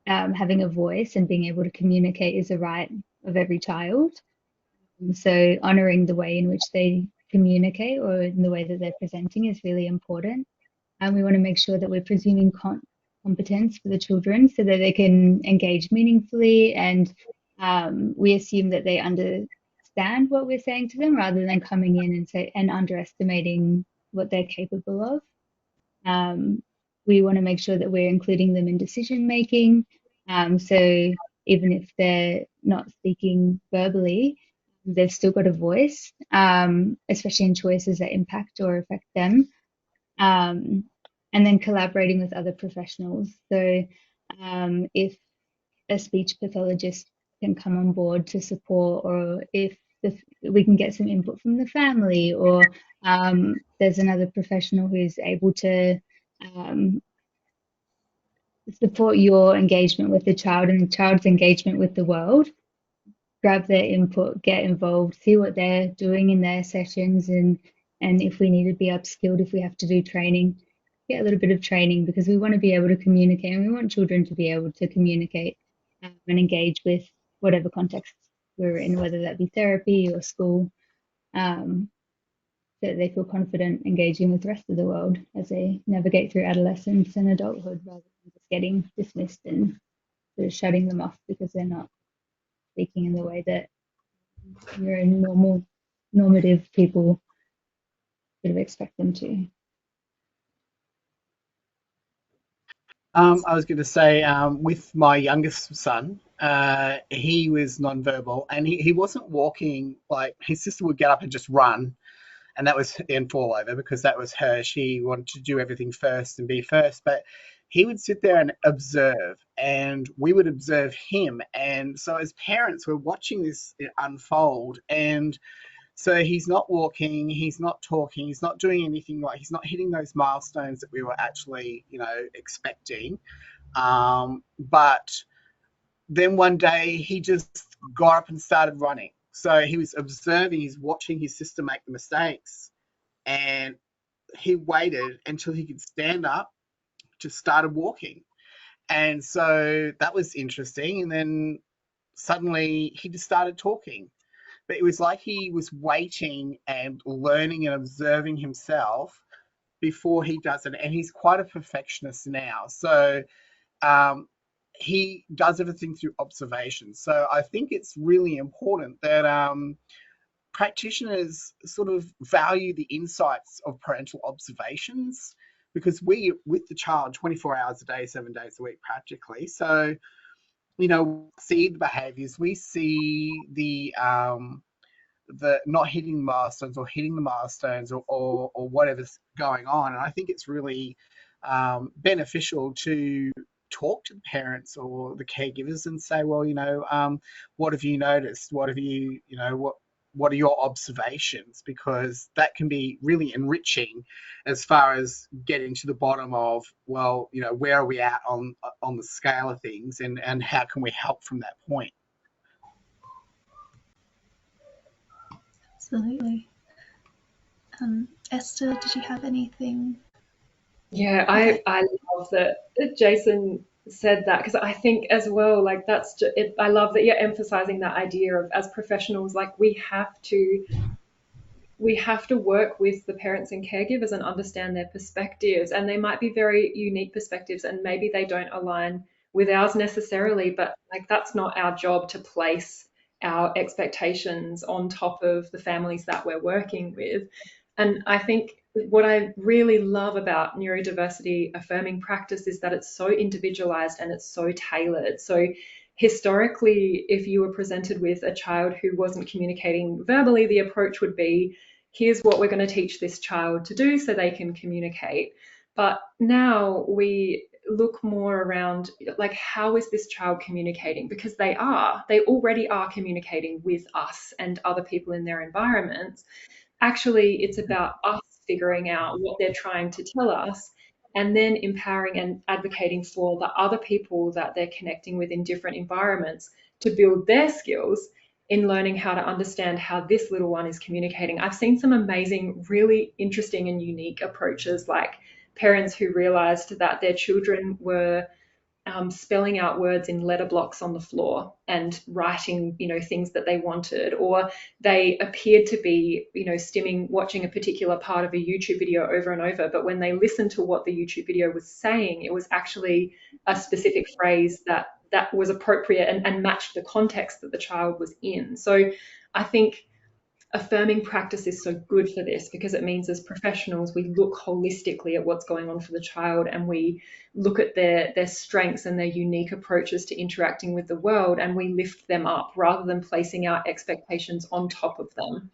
having a voice and being able to communicate is a right of every child. So honouring the way in which they communicate or in the way that they're presenting is really important. And we want to make sure that we're presuming competence for the children so that they can engage meaningfully, and we assume that they understand understand what we're saying to them rather than coming in and underestimating what they're capable of. We want to make sure that we're including them in decision making. So even if they're not speaking verbally, they've still got a voice, especially in choices that impact or affect them. And then collaborating with other professionals. So if a speech pathologist can come on board to support, or if we can get some input from the family, or there's another professional who's able to support your engagement with the child and the child's engagement with the world, grab their input, get involved, see what they're doing in their sessions, and if we need to be upskilled, if we have to do training, get a little bit of training, because we want to be able to communicate, and we want children to be able to communicate and engage with whatever context we're in, whether that be therapy or school, so that they feel confident engaging with the rest of the world as they navigate through adolescence and adulthood, rather than just getting dismissed and sort of shutting them off because they're not speaking in the way that normative people sort of expect them to. I was going to say, with my youngest son, he was nonverbal, and he wasn't walking. Like, his sister would get up and just run, and that was and fall over, because that was her. She wanted to do everything first and be first, but he would sit there and observe, and we would observe him. And so as parents, we're watching this unfold, and so he's not walking, he's not talking, he's not doing anything, like he's not hitting those milestones that we were actually, expecting. But then one day he just got up and started running. So he was observing, he's watching his sister make the mistakes, and he waited until he could stand up, just started walking. And so that was interesting. And then suddenly he just started talking. But it was like he was waiting and learning and observing himself before he does it. And he's quite a perfectionist now. So he does everything through observation. So I think it's really important that practitioners sort of value the insights of parental observations, because we with the child 24 hours a day, 7 days a week practically. So, see the behaviors, we see the not hitting milestones or hitting the milestones, or whatever's going on. And I think it's really beneficial to talk to the parents or the caregivers and say, well, what have you noticed? What have you, what are your observations? Because that can be really enriching as far as getting to the bottom of, well, where are we at on the scale of things, and how can we help from that point? Absolutely. Esther, did you have anything? Yeah, I love that Jason said that, because I think as well, like that's just, I love that you're emphasizing that idea of, as professionals, like we have to work with the parents and caregivers and understand their perspectives, and they might be very unique perspectives, and maybe they don't align with ours necessarily, but like that's not our job to place our expectations on top of the families that we're working with. And I think what I really love about neurodiversity affirming practice is that it's so individualized and it's so tailored. So historically, if you were presented with a child who wasn't communicating verbally, the approach would be, here's what we're going to teach this child to do so they can communicate. But now we look more around, like, how is this child communicating? Because they already are communicating with us and other people in their environments. Actually, it's about us figuring out what they're trying to tell us, and then empowering and advocating for the other people that they're connecting with in different environments to build their skills in learning how to understand how this little one is communicating. I've seen some amazing, really interesting and unique approaches, like parents who realized that their children were spelling out words in letter blocks on the floor and writing, things that they wanted, or they appeared to be, watching a particular part of a YouTube video over and over. But when they listened to what the YouTube video was saying, it was actually a specific phrase that was appropriate and matched the context that the child was in. So I think affirming practice is so good for this, because it means as professionals we look holistically at what's going on for the child, and we look at their strengths and their unique approaches to interacting with the world, and we lift them up rather than placing our expectations on top of them.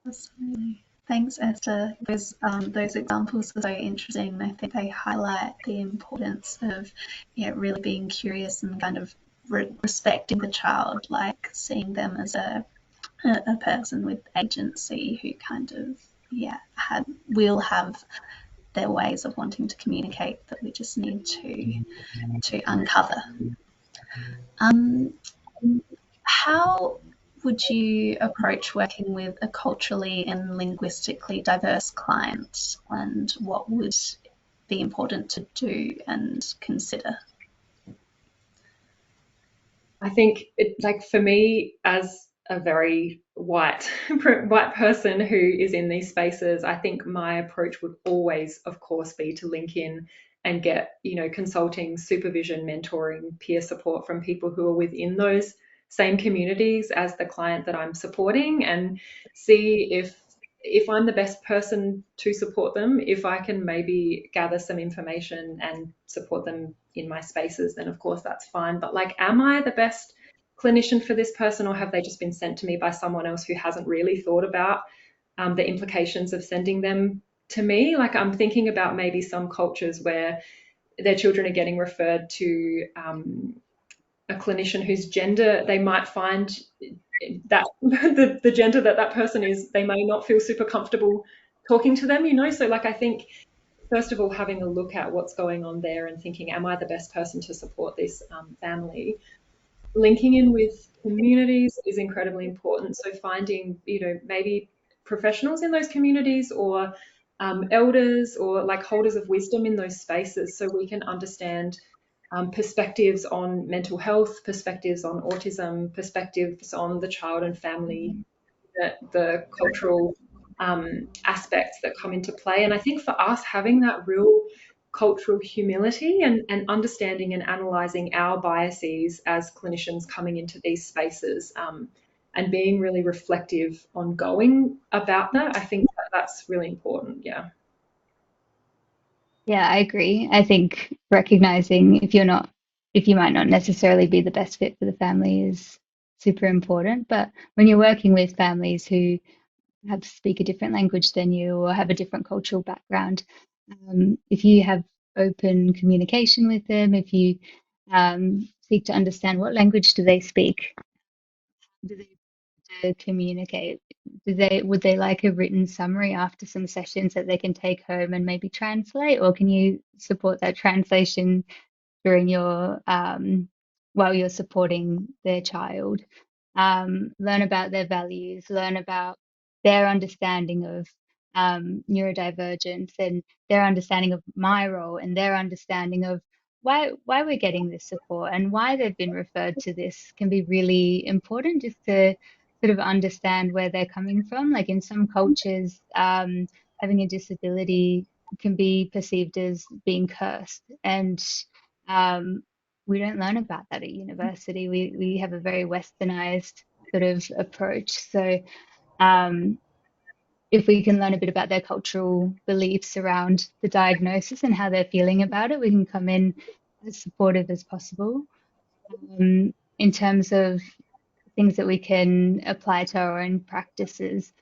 Absolutely. Thanks, Esther. Those examples are so interesting. I think they highlight the importance of really being curious and kind of respecting the child, like seeing them as a person with agency who kind of will have their ways of wanting to communicate that we just need to uncover. How would you approach working with a culturally and linguistically diverse client, and what would be important to do and consider? I think for me, as a very white person who is in these spaces, I think my approach would always, of course, be to link in and get, consulting, supervision, mentoring, peer support from people who are within those same communities as the client that I'm supporting, and see if I'm the best person to support them. If I can maybe gather some information and support them in my spaces, then of course that's fine. But am I the best clinician for this person, or have they just been sent to me by someone else who hasn't really thought about the implications of sending them to me? I'm thinking about maybe some cultures where their children are getting referred to a clinician whose gender they might find that the gender that person is, they may not feel super comfortable talking to them, So I think, first of all, having a look at what's going on there and thinking, am I the best person to support this family? Linking in with communities is incredibly important. So finding, maybe professionals in those communities, or elders, or holders of wisdom in those spaces, so we can understand perspectives on mental health, perspectives on autism, perspectives on the child and family, the cultural aspects that come into play. And I think for us, having that real cultural humility and understanding and analysing our biases as clinicians coming into these spaces, and being really reflective on going about that, I think that's really important. Yeah. Yeah, I agree. I think recognizing if you might not necessarily be the best fit for the family is super important. But when you're working with families who perhaps speak a different language than you or have a different cultural background, if you have open communication with them, if you seek to understand what language do they speak, do they to communicate? Would they like a written summary after some sessions that they can take home and maybe translate, or can you support that translation during your while you're supporting their child? Learn about their values, learn about their understanding of neurodivergence and their understanding of my role and their understanding of why we're getting this support and why they've been referred to this can be really important, just to sort of understand where they're coming from. Like in some cultures, having a disability can be perceived as being cursed, and we don't learn about that at university. We have a very westernized sort of approach. So if we can learn a bit about their cultural beliefs around the diagnosis and how they're feeling about it, we can come in as supportive as possible. In terms of things that we can apply to our own practices,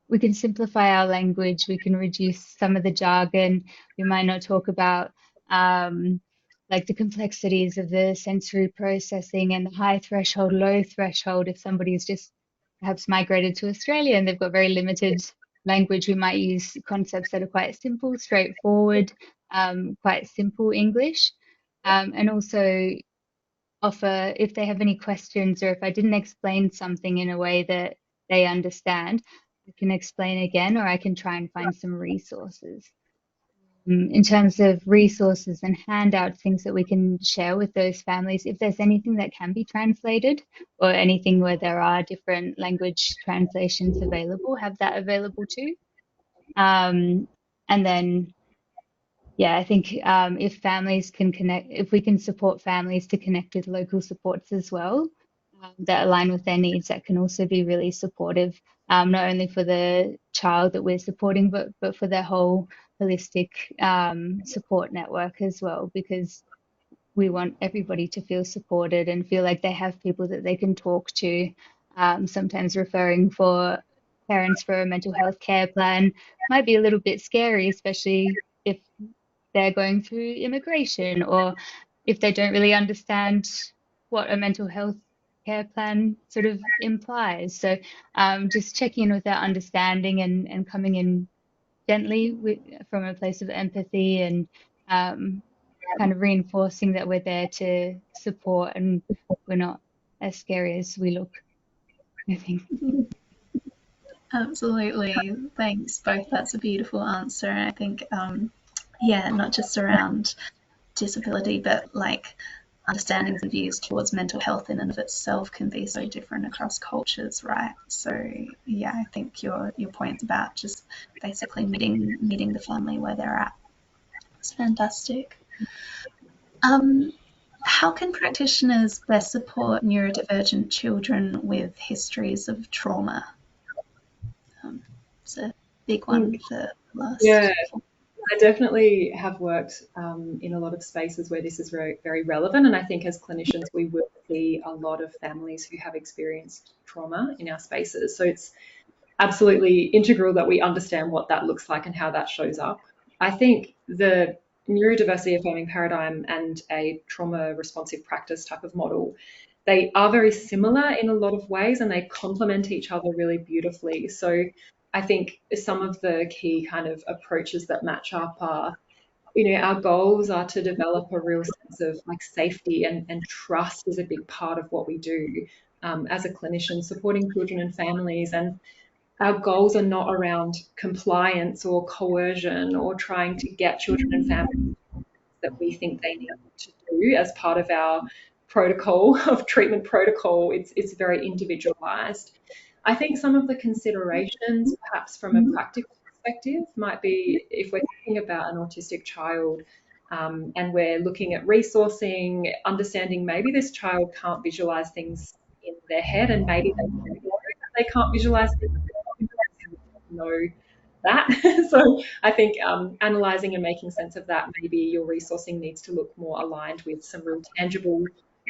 we can simplify our language, we can reduce some of the jargon. We might not talk about like the complexities of the sensory processing and the high threshold, low threshold. If somebody's just perhaps migrated to Australia and they've got very limited language, we might use concepts that are quite simple, straightforward, quite simple English. And also offer, if they have any questions or if I didn't explain something in a way that they understand, I can explain again, or I can try and find some resources. In terms of resources and handouts, things that we can share with those families, if there's anything that can be translated or anything where there are different language translations available, have that available too. And then yeah, I think if families can connect, if we can support families to connect with local supports as well, that align with their needs that can also be really supportive, not only for the child that we're supporting, but for their whole holistic support network as well, because we want everybody to feel supported and feel like they have people that they can talk to. Sometimes referring for parents for a mental health care plan might be a little bit scary, especially if they're going through immigration or if they don't really understand what a mental health care plan sort of implies. So just checking in with that understanding and coming in gently from a place of empathy and kind of reinforcing that we're there to support and we're not as scary as we look, I think. Absolutely. Thanks both. That's a beautiful answer. And I think, yeah, not just around disability, but like understandings and views towards mental health in and of itself can be so different across cultures, right? So yeah, I think your points about just basically meeting the family where they're at is fantastic. How can practitioners best support neurodivergent children with histories of trauma? It's a big one for last. Yeah, I definitely have worked in a lot of spaces where this is very, very relevant. And I think as clinicians, we will see a lot of families who have experienced trauma in our spaces. So it's absolutely integral that we understand what that looks like and how that shows up. I think the neurodiversity affirming paradigm and a trauma responsive practice type of model, they are very similar in a lot of ways and they complement each other really beautifully. So I think some of the key kind of approaches that match up are, our goals are to develop a real sense of like safety and trust is a big part of what we do as a clinician, supporting children and families. And our goals are not around compliance or coercion or trying to get children and families that we think they need to do as part of our protocol of treatment protocol. It's very individualized. I think some of the considerations, perhaps from a practical perspective, might be if we're thinking about an autistic child and we're looking at resourcing, understanding maybe this child can't visualize things in their head and maybe they can't visualize things know that. So I think analysing and making sense of that, maybe your resourcing needs to look more aligned with some real tangible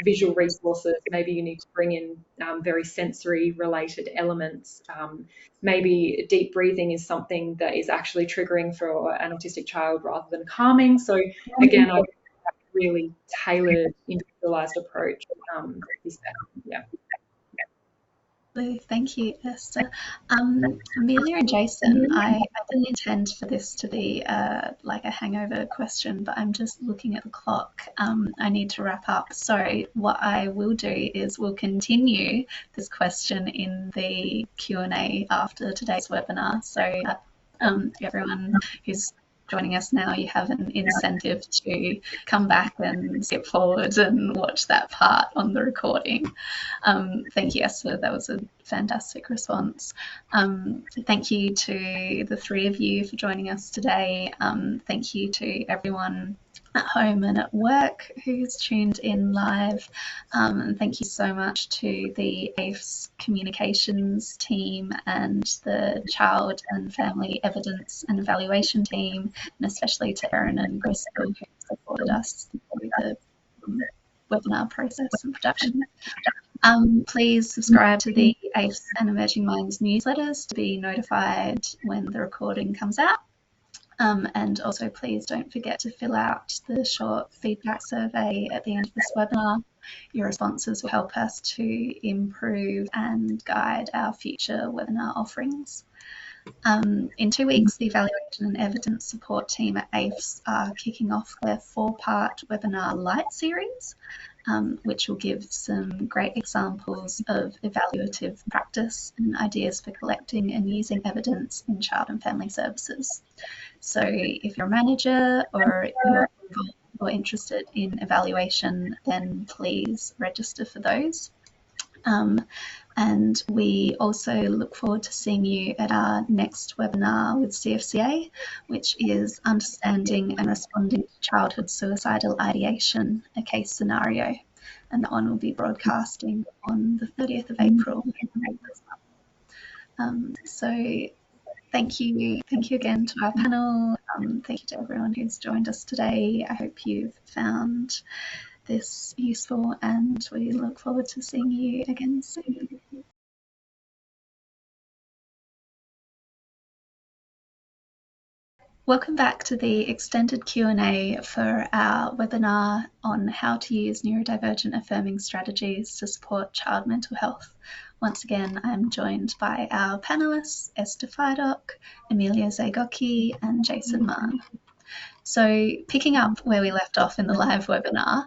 visual resources. Maybe you need to bring in very sensory related elements. Maybe deep breathing is something that is actually triggering for an autistic child rather than calming. So again, I really tailored, individualised approach is better. Yeah. Thank you, Esther. Amelia and Jason, I didn't intend for this to be like a hangover question, but I'm just looking at the clock. I need to wrap up. So what I will do is we'll continue this question in the Q&A after today's webinar. So everyone who's joining us now, you have an incentive to come back and skip forward and watch that part on the recording. Thank you, Esther. That was a fantastic response. Thank you to the three of you for joining us today. Thank you to everyone at home and at work who's tuned in live. And thank you so much to the aifs communications team and the child and family evidence and evaluation team, and especially to Erin and Bristol who supported us through the webinar process and production. Please subscribe to the aifs and Emerging Minds newsletters to be notified when the recording comes out. And also please don't forget to fill out the short feedback survey at the end of this webinar. Your responses will help us to improve and guide our future webinar offerings. In 2 weeks, the Evaluation and Evidence Support team at aifs are kicking off their 4-part webinar Light series, which will give some great examples of evaluative practice and ideas for collecting and using evidence in child and family services. So if you're a manager or you're involved or interested in evaluation, then please register for those. And we also look forward to seeing you at our next webinar with CFCA, which is Understanding and Responding to Childhood Suicidal Ideation, a Case Scenario. and that one will be broadcasting on the 30th of April. So thank you again to our panel. Thank you to everyone who's joined us today. I hope you've found this useful, and we look forward to seeing you again soon. Welcome back to the extended Q&A for our webinar on how to use neurodivergent affirming strategies to support child mental health. Once again, I'm joined by our panelists, Esther, Amelia Zagoki, and Jason Mann. So picking up where we left off in the live webinar,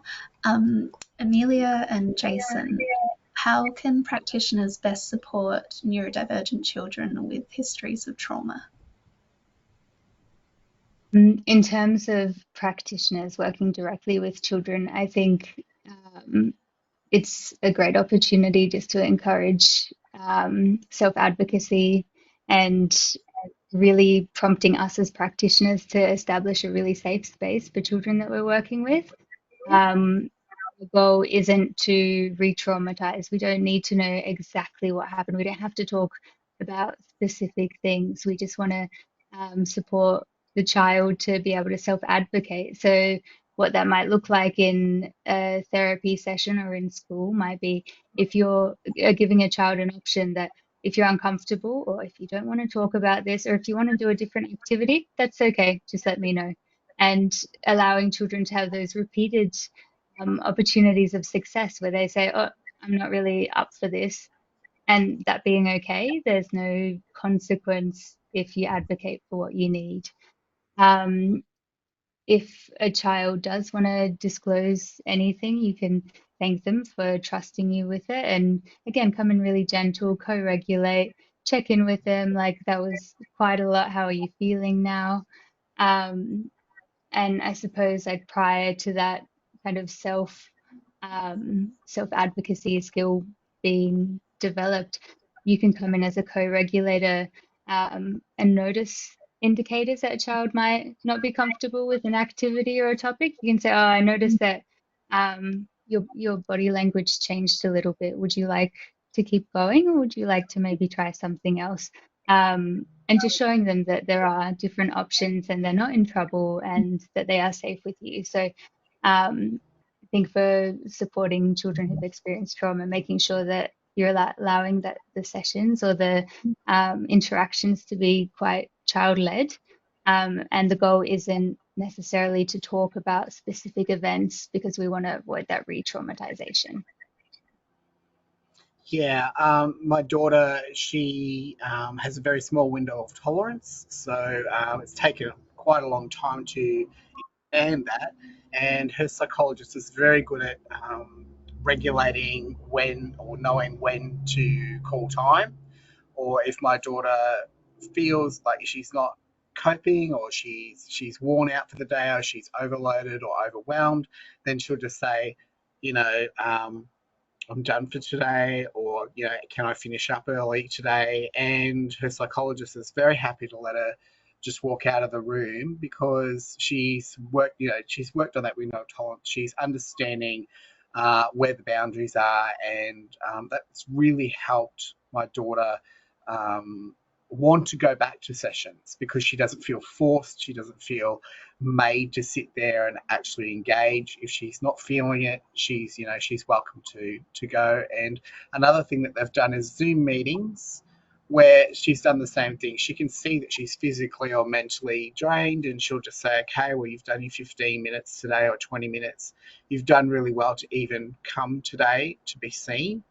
Amelia and Jason, how can practitioners best support neurodivergent children with histories of trauma? In terms of practitioners working directly with children, I think it's a great opportunity just to encourage self-advocacy and really prompting us as practitioners to establish a really safe space for children that we're working with. The goal isn't to re-traumatize. We don't need to know exactly what happened. We don't have to talk about specific things. We just want to support the child to be able to self-advocate. So what that might look like in a therapy session or in school might be if you're giving a child an option that if you're uncomfortable or if you don't want to talk about this or if you want to do a different activity, that's okay. Just let me know. And allowing children to have those repeated opportunities of success where they say, oh, I'm not really up for this. And that being okay, there's no consequence if you advocate for what you need. If a child does want to disclose anything, you can thank them for trusting you with it. And again, come in really gentle, co-regulate, check in with them. Like, that was quite a lot. How are you feeling now? And I suppose like prior to that kind of self-advocacy skill being developed, you can come in as a co-regulator and notice indicators that a child might not be comfortable with an activity or a topic. You can say, oh, I noticed that your body language changed a little bit. Would you like to keep going, or would you like to maybe try something else? And just showing them that there are different options and they're not in trouble and that they are safe with you. So I think for supporting children who've experienced trauma, making sure that you're allowing that the sessions or the interactions to be quite child-led. And the goal isn't necessarily to talk about specific events because we want to avoid that re-traumatization. Yeah, my daughter, she has a very small window of tolerance, so it's taken quite a long time to understand that. And her psychologist is very good at regulating when or knowing when to call time, or if my daughter feels like she's not coping or she's worn out for the day or she's overloaded or overwhelmed, then she'll just say, you know, I'm done for today, or, you know, can I finish up early today? And her psychologist is very happy to let her just walk out of the room because she's worked on that window of tolerance. She's understanding where the boundaries are, and that's really helped my daughter want to go back to sessions because she doesn't feel forced. She doesn't feel made to sit there and actually engage. If she's not feeling it, she's welcome to go. And another thing that they've done is Zoom meetings where she's done the same thing. She can see that she's physically or mentally drained, and she'll just say, okay, well, you've done your 15 minutes today or 20 minutes. You've done really well to even come today to be seen.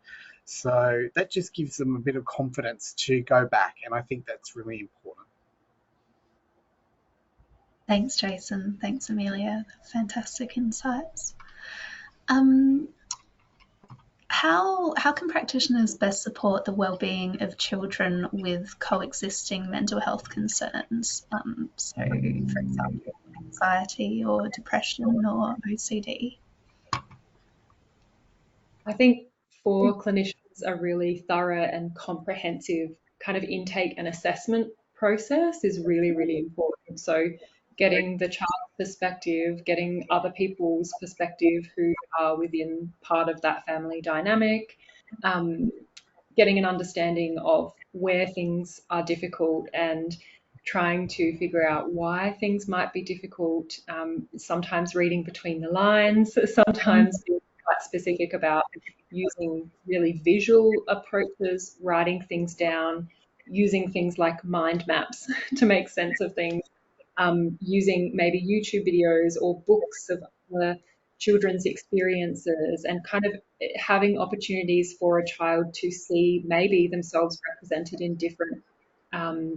So that just gives them a bit of confidence to go back, and I think that's really important. Thanks, Jason. Thanks, Amelia. Fantastic insights. How can practitioners best support the well-being of children with coexisting mental health concerns? So, for example, anxiety or depression or OCD? I think for clinicians, a really thorough and comprehensive kind of intake and assessment process is really, really important. So getting the child's perspective, getting other people's perspective who are within part of that family dynamic, getting an understanding of where things are difficult and trying to figure out why things might be difficult, sometimes reading between the lines, sometimes being quite specific about using really visual approaches, writing things down, using things like mind maps to make sense of things, using maybe YouTube videos or books of other children's experiences, and kind of having opportunities for a child to see maybe themselves represented in different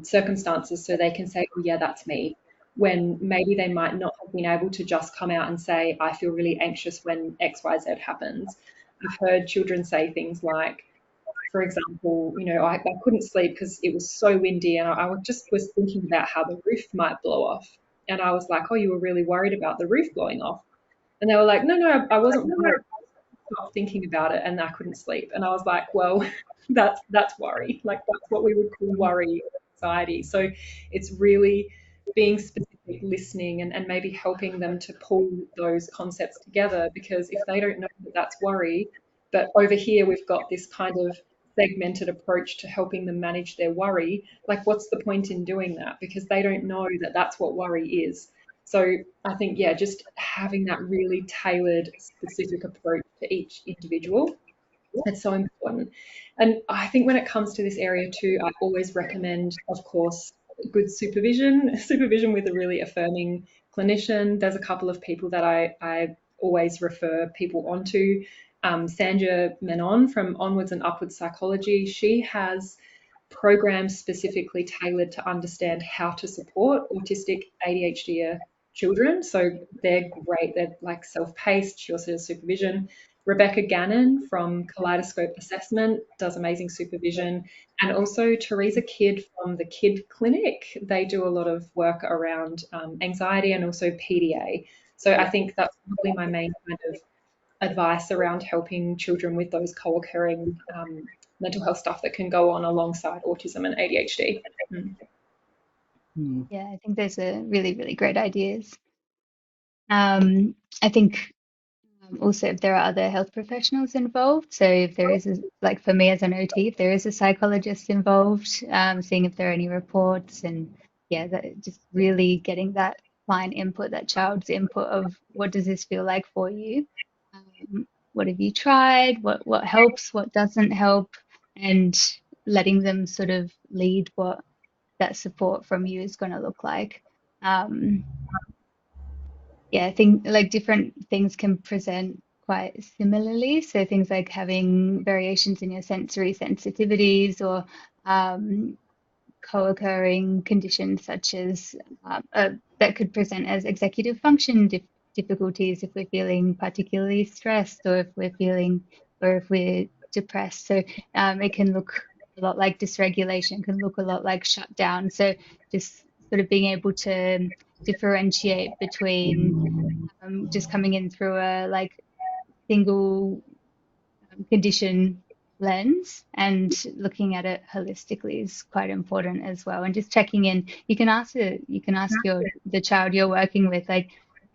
circumstances, so they can say, oh yeah, that's me, when maybe they might not have been able to just come out and say, I feel really anxious when XYZ happens. I've heard children say things like, for example, I couldn't sleep because it was so windy, and I just was thinking about how the roof might blow off. And I was like, oh, you were really worried about the roof blowing off? And they were like, no, I wasn't worried. I stopped thinking about it and I couldn't sleep. And I was like, well, that's worry. Like, that's what we would call worry or anxiety. So it's really being specific, listening, and maybe helping them to pull those concepts together, because if they don't know that that's worry, but over here we've got this kind of segmented approach to helping them manage their worry, like, what's the point in doing that? Because they don't know that that's what worry is. So I think, yeah, just having that really tailored, specific approach to each individual, it's so important. And I think when it comes to this area too, I always recommend, of course, good supervision with a really affirming clinician. There's a couple of people that I always refer people onto. Sandra Menon from Onwards and Upwards Psychology, she has programs specifically tailored to understand how to support autistic ADHD children. So they're great. They're like self-paced. She also does supervision. Rebecca Gannon from Kaleidoscope Assessment does amazing supervision. And also Teresa Kidd from the Kid Clinic. They do a lot of work around anxiety and also PDA. So I think that's probably my main kind of advice around helping children with those co-occurring mental health stuff that can go on alongside autism and ADHD. Yeah, I think those are really, really great ideas. I think also if there are other health professionals involved, so if there is, like for me as an OT, if there is a psychologist involved, seeing if there are any reports, and yeah, just really getting that client input, that child's input of what does this feel like for you? What have you tried? What helps? What doesn't help? And letting them sort of lead what that support from you is going to look like. Yeah, I think like different things can present quite similarly. So things like having variations in your sensory sensitivities, or co-occurring conditions such as that could present as executive function difficulties if we're feeling particularly stressed, or if we're depressed. So it can look a lot like dysregulation, can look a lot like shutdown. So just sort of being able to differentiate between just coming in through a like single condition lens and looking at it holistically is quite important as well. And just checking in, you can ask the child you're working with, like,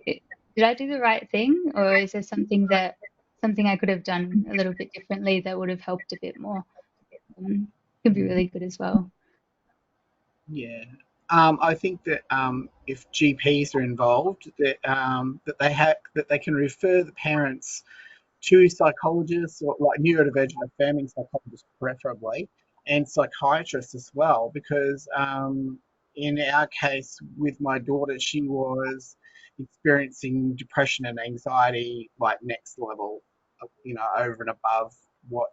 did I do the right thing, or is there something I could have done a little bit differently that would have helped a bit more? Can be really good as well. Yeah. I think that if GPs are involved, that they can refer the parents to psychologists, or like neurodivergent-affirming psychologists preferably, and psychiatrists as well, because in our case with my daughter, she was experiencing depression and anxiety like next level, over and above what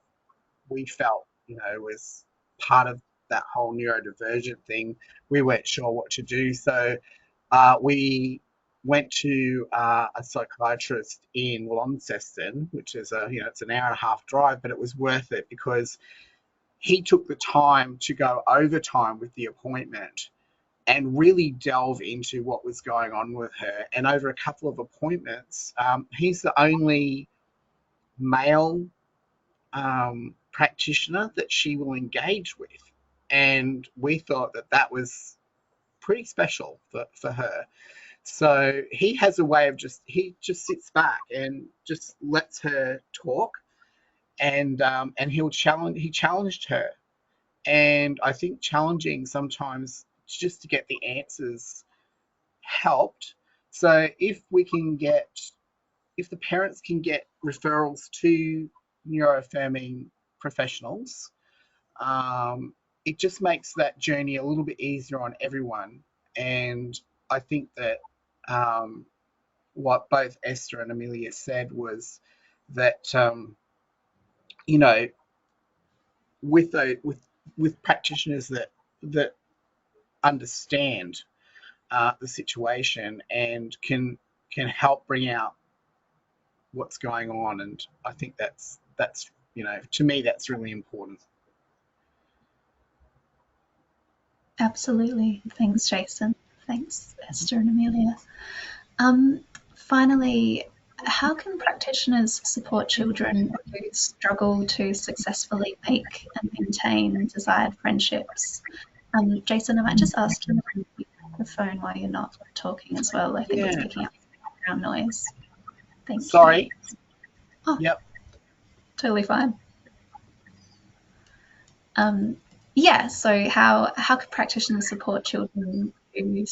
we felt, was part of that whole neurodivergent thing. We weren't sure what to do, so we went to a psychiatrist in Launceston, which is it's an hour and a half drive, but it was worth it because he took the time to go overtime with the appointment and really delve into what was going on with her. And over a couple of appointments, he's the only male practitioner that she will engage with. And we thought that was pretty special for her. So he has a way of he just sits back and just lets her talk, and he challenged her, and I think challenging sometimes just to get the answers helped. So if the parents can get referrals to neuroaffirming professionals, it just makes that journey a little bit easier on everyone. And I think that what both Esther and Amelia said was that you know with practitioners that understand the situation and can help bring out what's going on, and I think that's to me that's really important. Absolutely. Thanks, Jason. Thanks, Esther and Amelia. Finally, how can practitioners support children who struggle to successfully make and maintain desired friendships? Jason, I might just ask you to mute the phone while you're not talking as well. I think it's picking up background noise. Thank you. Sorry. Oh, yep. Totally fine. Yeah, so how could practitioners support children who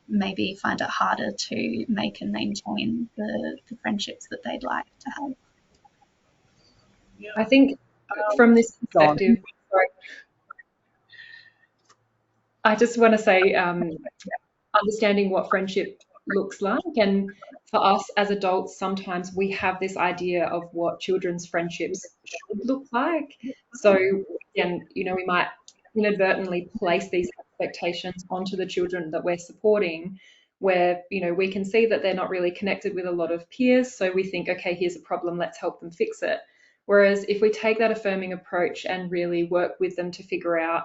maybe find it harder to make and maintain the friendships that they'd like to have? I think from this perspective, sorry, I just want to say understanding what friendship looks like, and for us as adults, sometimes we have this idea of what children's friendships should look like. So again, we might inadvertently place these expectations onto the children that we're supporting, where we can see that they're not really connected with a lot of peers, so we think, okay, here's a problem, let's help them fix it. Whereas if we take that affirming approach and really work with them to figure out,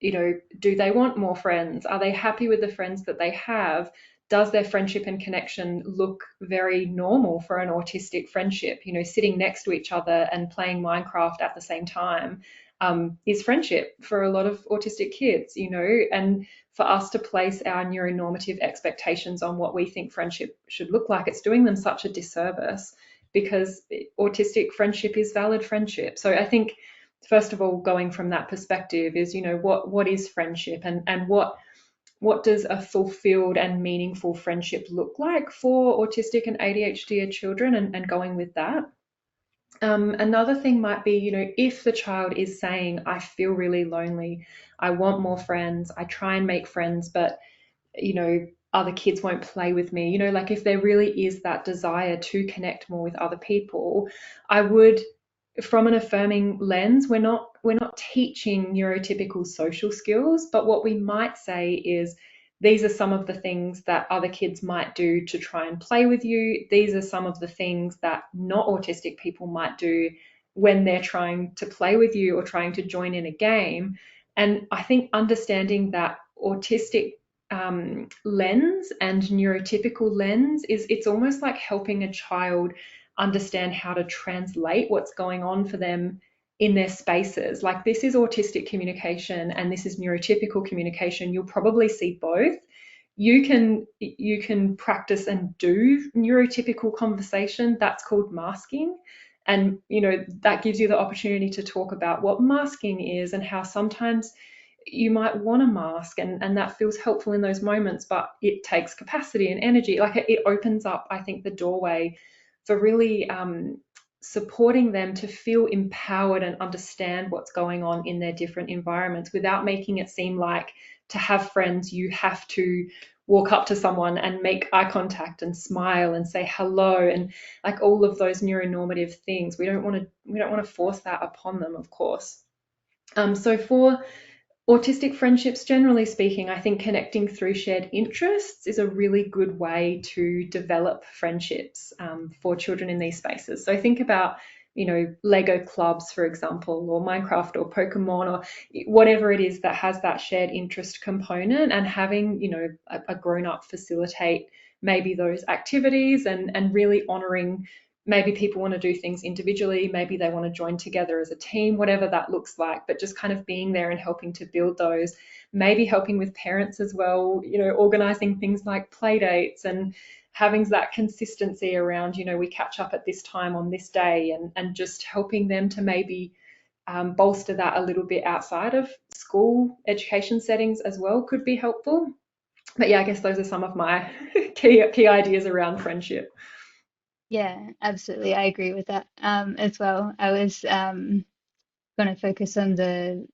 do they want more friends? Are they happy with the friends that they have? Does their friendship and connection look very normal for an autistic friendship? Sitting next to each other and playing Minecraft at the same time is friendship for a lot of autistic kids, and for us to place our neuronormative expectations on what we think friendship should look like, it's doing them such a disservice, because autistic friendship is valid friendship. So I think, first of all, going from that perspective is, what is friendship, and what does a fulfilled and meaningful friendship look like for autistic and ADHD children, and going with that. Another thing might be, if the child is saying, I feel really lonely, I want more friends, I try and make friends, but, other kids won't play with me, like if there really is that desire to connect more with other people, I would, from an affirming lens, we're not teaching neurotypical social skills, but what we might say is, these are some of the things that other kids might do to try and play with you. These are some of the things that not autistic people might do when they're trying to play with you or trying to join in a game. And I think understanding that autistic lens and neurotypical lens it's almost like helping a child understand how to translate what's going on for them in their spaces. Like, this is autistic communication and this is neurotypical communication. You'll probably see both. You can practice and do neurotypical conversation. That's called masking. And, that gives you the opportunity to talk about what masking is and how sometimes you might want to mask, and that feels helpful in those moments, but it takes capacity and energy. Like, it opens up, I think, the doorway for really supporting them to feel empowered and understand what's going on in their different environments, without making it seem like, to have friends, you have to walk up to someone and make eye contact and smile and say hello, and like all of those neuronormative things. We don't want to force that upon them, of course. So for autistic friendships, generally speaking, I think connecting through shared interests is a really good way to develop friendships for children in these spaces. So think about, Lego clubs, for example, or Minecraft or Pokemon, or whatever it is that has that shared interest component, and having, a grown-up facilitate maybe those activities, and really honouring maybe people want to do things individually, maybe they want to join together as a team, whatever that looks like, but just kind of being there and helping to build those, maybe helping with parents as well, you know, organizing things like play dates and having that consistency around, you know, we catch up at this time on this day, and just helping them to maybe bolster that a little bit outside of school education settings as well could be helpful. But yeah, I guess those are some of my key ideas around friendship. Yeah, absolutely. I agree with that as well. I was going to focus on the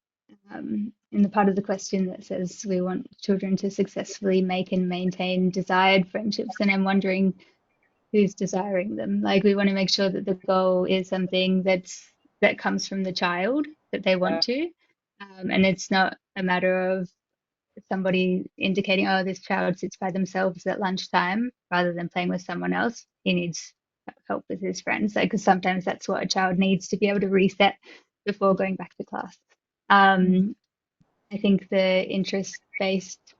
in the part of the question that says we want children to successfully make and maintain desired friendships, and I'm wondering who's desiring them. Like we want to make sure that the goal is something that comes from the child that they want to, and it's not a matter of somebody indicating, oh, this child sits by themselves at lunchtime rather than playing with someone else. He needs help with his friends, like because sometimes that's what a child needs to be able to reset before going back to class. I think the interest-based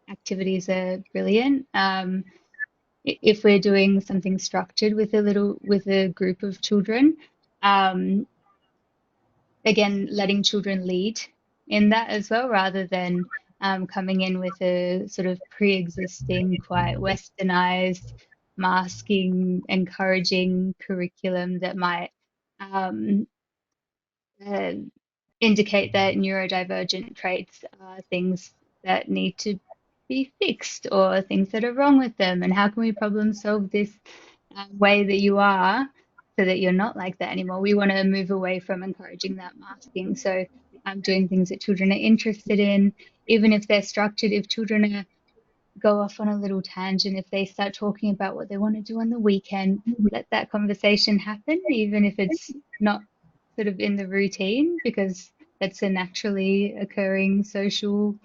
activities are brilliant. If we're doing something structured with a group of children, um, again, letting children lead in that as well, rather than coming in with a sort of pre-existing, quite westernized, masking, encouraging curriculum that might um, uh, indicate that neurodivergent traits are things that need to be fixed or things that are wrong with them. And how can we problem solve this way that you are so that you're not like that anymore? We want to move away from encouraging that masking. So doing things that children are interested in, even if they're structured, if children go off on a little tangent, if they start talking about what they want to do on the weekend, let that conversation happen, even if it's not sort of in the routine, because that's a naturally occurring social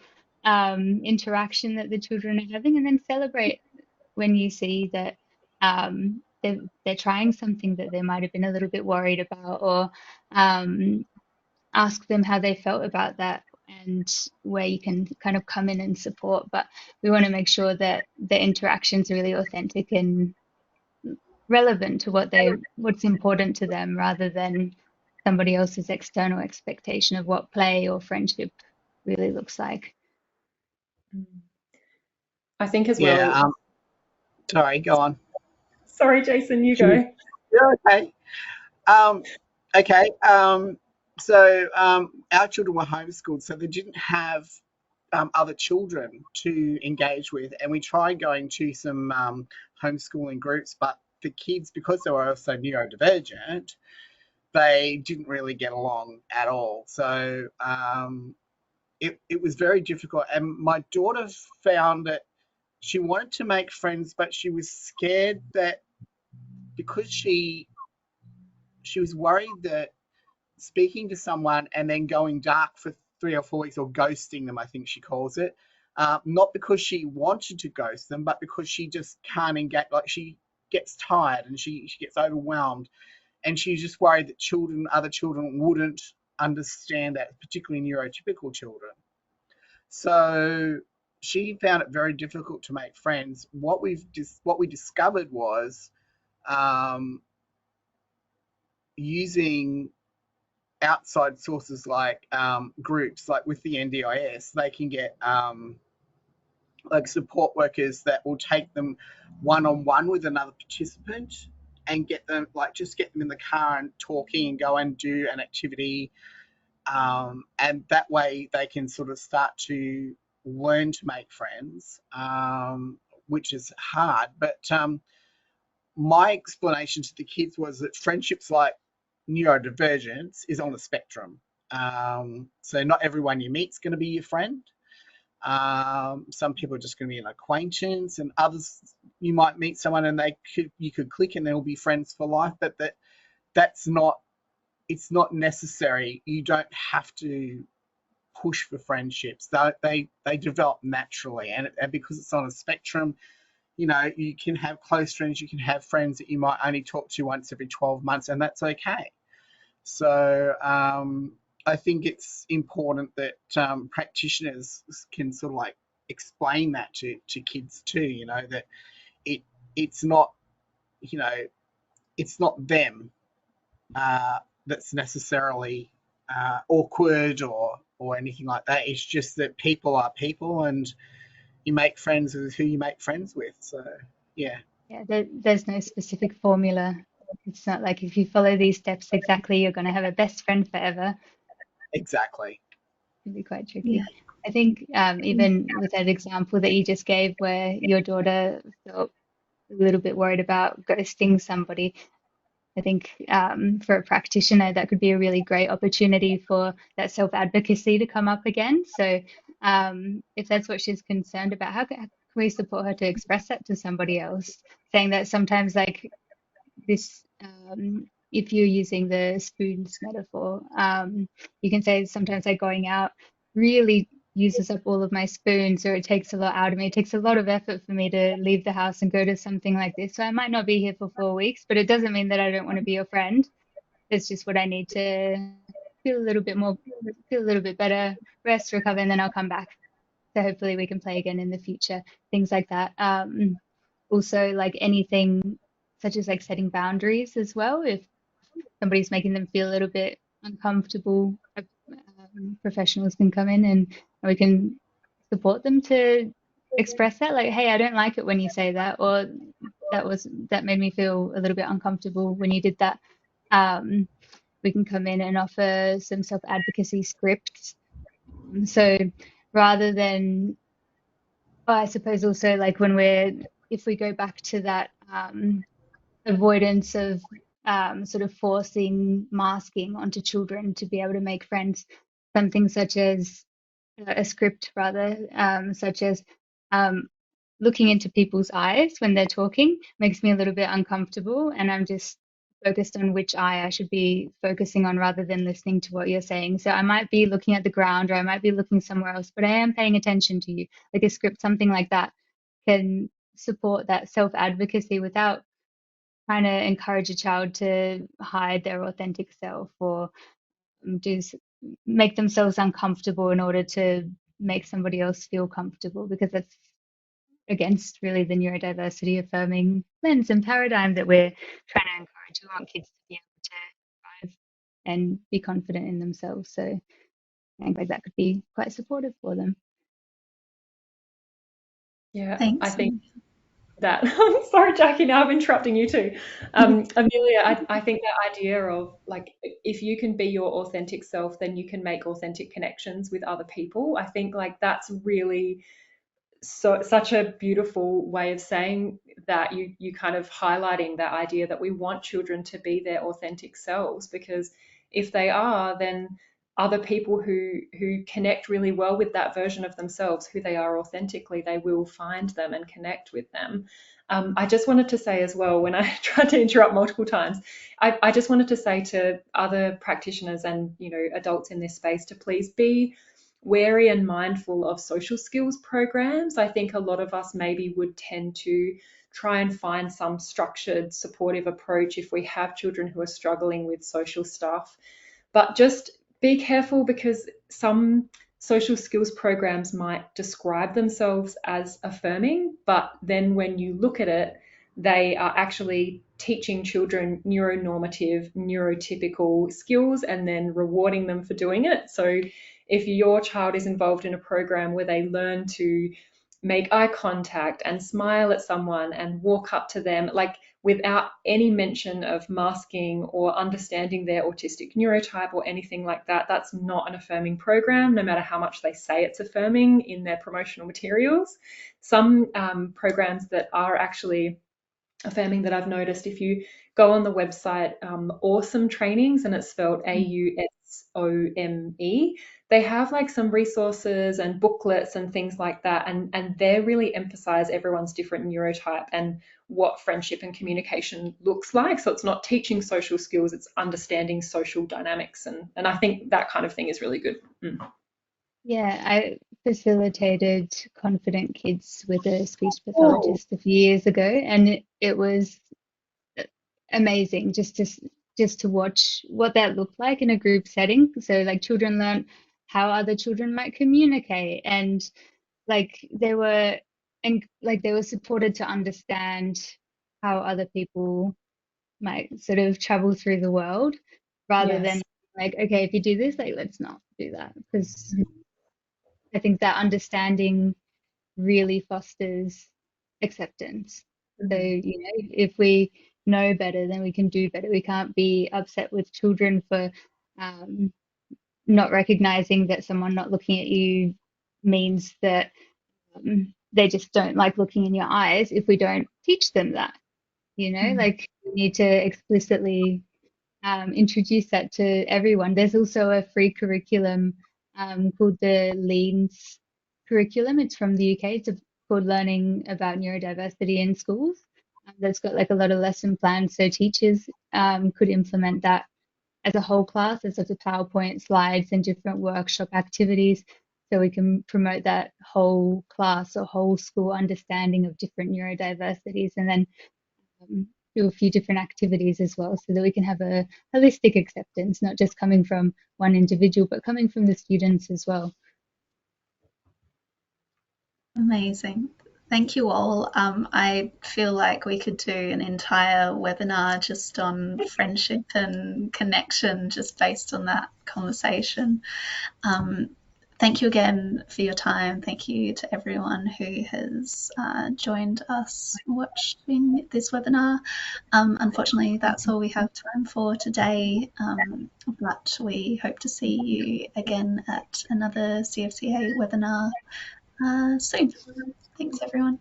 interaction that the children are having, and then celebrate when you see that they're trying something that they might have been a little bit worried about, or ask them how they felt about that and where you can kind of come in and support. But we want to make sure that the interaction's really authentic and relevant to what's important to them, rather than somebody else's external expectation of what play or friendship really looks like. I think as Yeah. well. Sorry, go on. Sorry, Jason, you go. Yeah, okay. Okay. So our children were homeschooled, so they didn't have other children to engage with, and we tried going to some homeschooling groups, but the kids, because they were also neurodivergent, they didn't really get along at all. So it was very difficult, and my daughter found that she wanted to make friends, but she was scared that because she was worried that speaking to someone and then going dark for 3 or 4 weeks, or ghosting them, I think she calls it, not because she wanted to ghost them, but because she just can't engage. Like she gets tired and she gets overwhelmed, and she's just worried that other children wouldn't understand that, particularly neurotypical children. So she found it very difficult to make friends. What we discovered was using outside sources like groups, like with the NDIS, they can get like support workers that will take them one-on-one with another participant and get them in the car and talking and go and do an activity, and that way they can sort of start to learn to make friends, which is hard. But my explanation to the kids was that friendships like neurodivergence is on a spectrum. So not everyone you meet is going to be your friend. Some people are just going to be an acquaintance, and others you might meet someone and you could click and they'll be friends for life. But it's not necessary. You don't have to push for friendships. They develop naturally, and because it's on a spectrum, you can have close friends, you can have friends that you might only talk to once every 12 months, and that's okay. So I think it's important that practitioners can sort of like explain that to kids too, that it's not, it's not them that's necessarily awkward or anything like that. It's just that people are people, and you make friends with who you make friends with. So yeah, Yeah, there's no specific formula. It's not like if you follow these steps exactly, you're going to have a best friend forever. exactly. It can be quite Yeah. tricky. I think even with that example that you just gave, where your daughter felt a little bit worried about ghosting somebody, I think for a practitioner, that could be a really great opportunity for that self-advocacy to come up again. So if that's what she's concerned about, how can we support her to express that to somebody else? Saying that sometimes, like this, if you're using the spoons metaphor, you can say sometimes like going out really uses up all of my spoons, or it takes a lot out of me. It takes a lot of effort for me to leave the house and go to something like this. So I might not be here for 4 weeks, but it doesn't mean that I don't want to be your friend. It's just what I need to feel a little bit more, feel a little bit better, rest, recover, and then I'll come back. So hopefully we can play again in the future, things like that. Also, like anything such as like setting boundaries as well. If somebody's making them feel a little bit uncomfortable, professionals can come in and we can support them to express that. Like, hey, I don't like it when you say that, or that made me feel a little bit uncomfortable when you did that. Um, we can come in and offer some self-advocacy scripts. So rather than, I suppose also like if we go back to that avoidance of sort of forcing masking onto children to be able to make friends, something such as a script rather, such as um, looking into people's eyes when they're talking makes me a little bit uncomfortable, and I'm just focused on which eye I should be focusing on rather than listening to what you're saying. So I might be looking at the ground or I might be looking somewhere else, but I am paying attention to you. Like a script, something like that can support that self advocacy without trying to encourage a child to hide their authentic self or do make themselves uncomfortable in order to make somebody else feel comfortable, because that's against really the neurodiversity affirming lens and paradigm that we're trying to encourage. We want kids to be able to thrive and be confident in themselves. So I think like that could be quite supportive for them. Yeah, I Thanks. think that. I'm sorry, Jackie, now I'm interrupting you too. Amelia, I think that idea of like, if you can be your authentic self, then you can make authentic connections with other people. I think like that's really such a beautiful way of saying that. You kind of highlighting that idea that we want children to be their authentic selves, because if they are, then other people who connect really well with that version of themselves, who they are authentically, they will find them and connect with them. I just wanted to say as well, when I tried to interrupt multiple times, I just wanted to say to other practitioners and adults in this space to please be wary and mindful of social skills programs. I think a lot of us maybe would tend to try and find some structured, supportive approach if we have children who are struggling with social stuff. But just be careful, because some social skills programs might describe themselves as affirming, but then when you look at it, they are actually teaching children neuronormative, neurotypical skills and then rewarding them for doing it. So if your child is involved in a program where they learn to make eye contact and smile at someone and walk up to them, like without any mention of masking or understanding their autistic neurotype or anything like that, that's not an affirming program, no matter how much they say it's affirming in their promotional materials. Some programs that are actually affirming that I've noticed, if you go on the website, Awesome Trainings, and it's spelled AUSOME, they have like some resources and booklets and things like that, and they really emphasize everyone's different neurotype and what friendship and communication looks like. So it's not teaching social skills, it's understanding social dynamics, and I think that kind of thing is really good. Yeah, I facilitated Confident Kids with a speech pathologist a few years ago, and it was amazing just to watch what that looked like in a group setting. So like children learn how other children might communicate, and like they were supported to understand how other people might sort of travel through the world, rather than Yes. like, okay, if you do this, like, let's not do that. Because I think that understanding really fosters acceptance. So, Mhm. if we know better, then we can do better. We can't be upset with children for um, not recognizing that someone not looking at you means that they just don't like looking in your eyes if we don't teach them that. Mhm. Like we need to explicitly introduce that to everyone. There's also a free curriculum called the LEANS curriculum. It's from the UK. It's called Learning About Neurodiversity in Schools. That's got like a lot of lesson plans, so teachers could implement that as a whole class. There's lots of PowerPoint slides and different workshop activities, so we can promote that whole class or whole school understanding of different neurodiversities, and then do a few different activities as well, so that we can have a holistic acceptance, not just coming from one individual, but coming from the students as well. Amazing. Thank you all. I feel like we could do an entire webinar just on friendship and connection, just based on that conversation. Thank you again for your time. Thank you to everyone who has joined us watching this webinar. Unfortunately, that's all we have time for today, but we hope to see you again at another CFCA webinar soon. Thanks, everyone.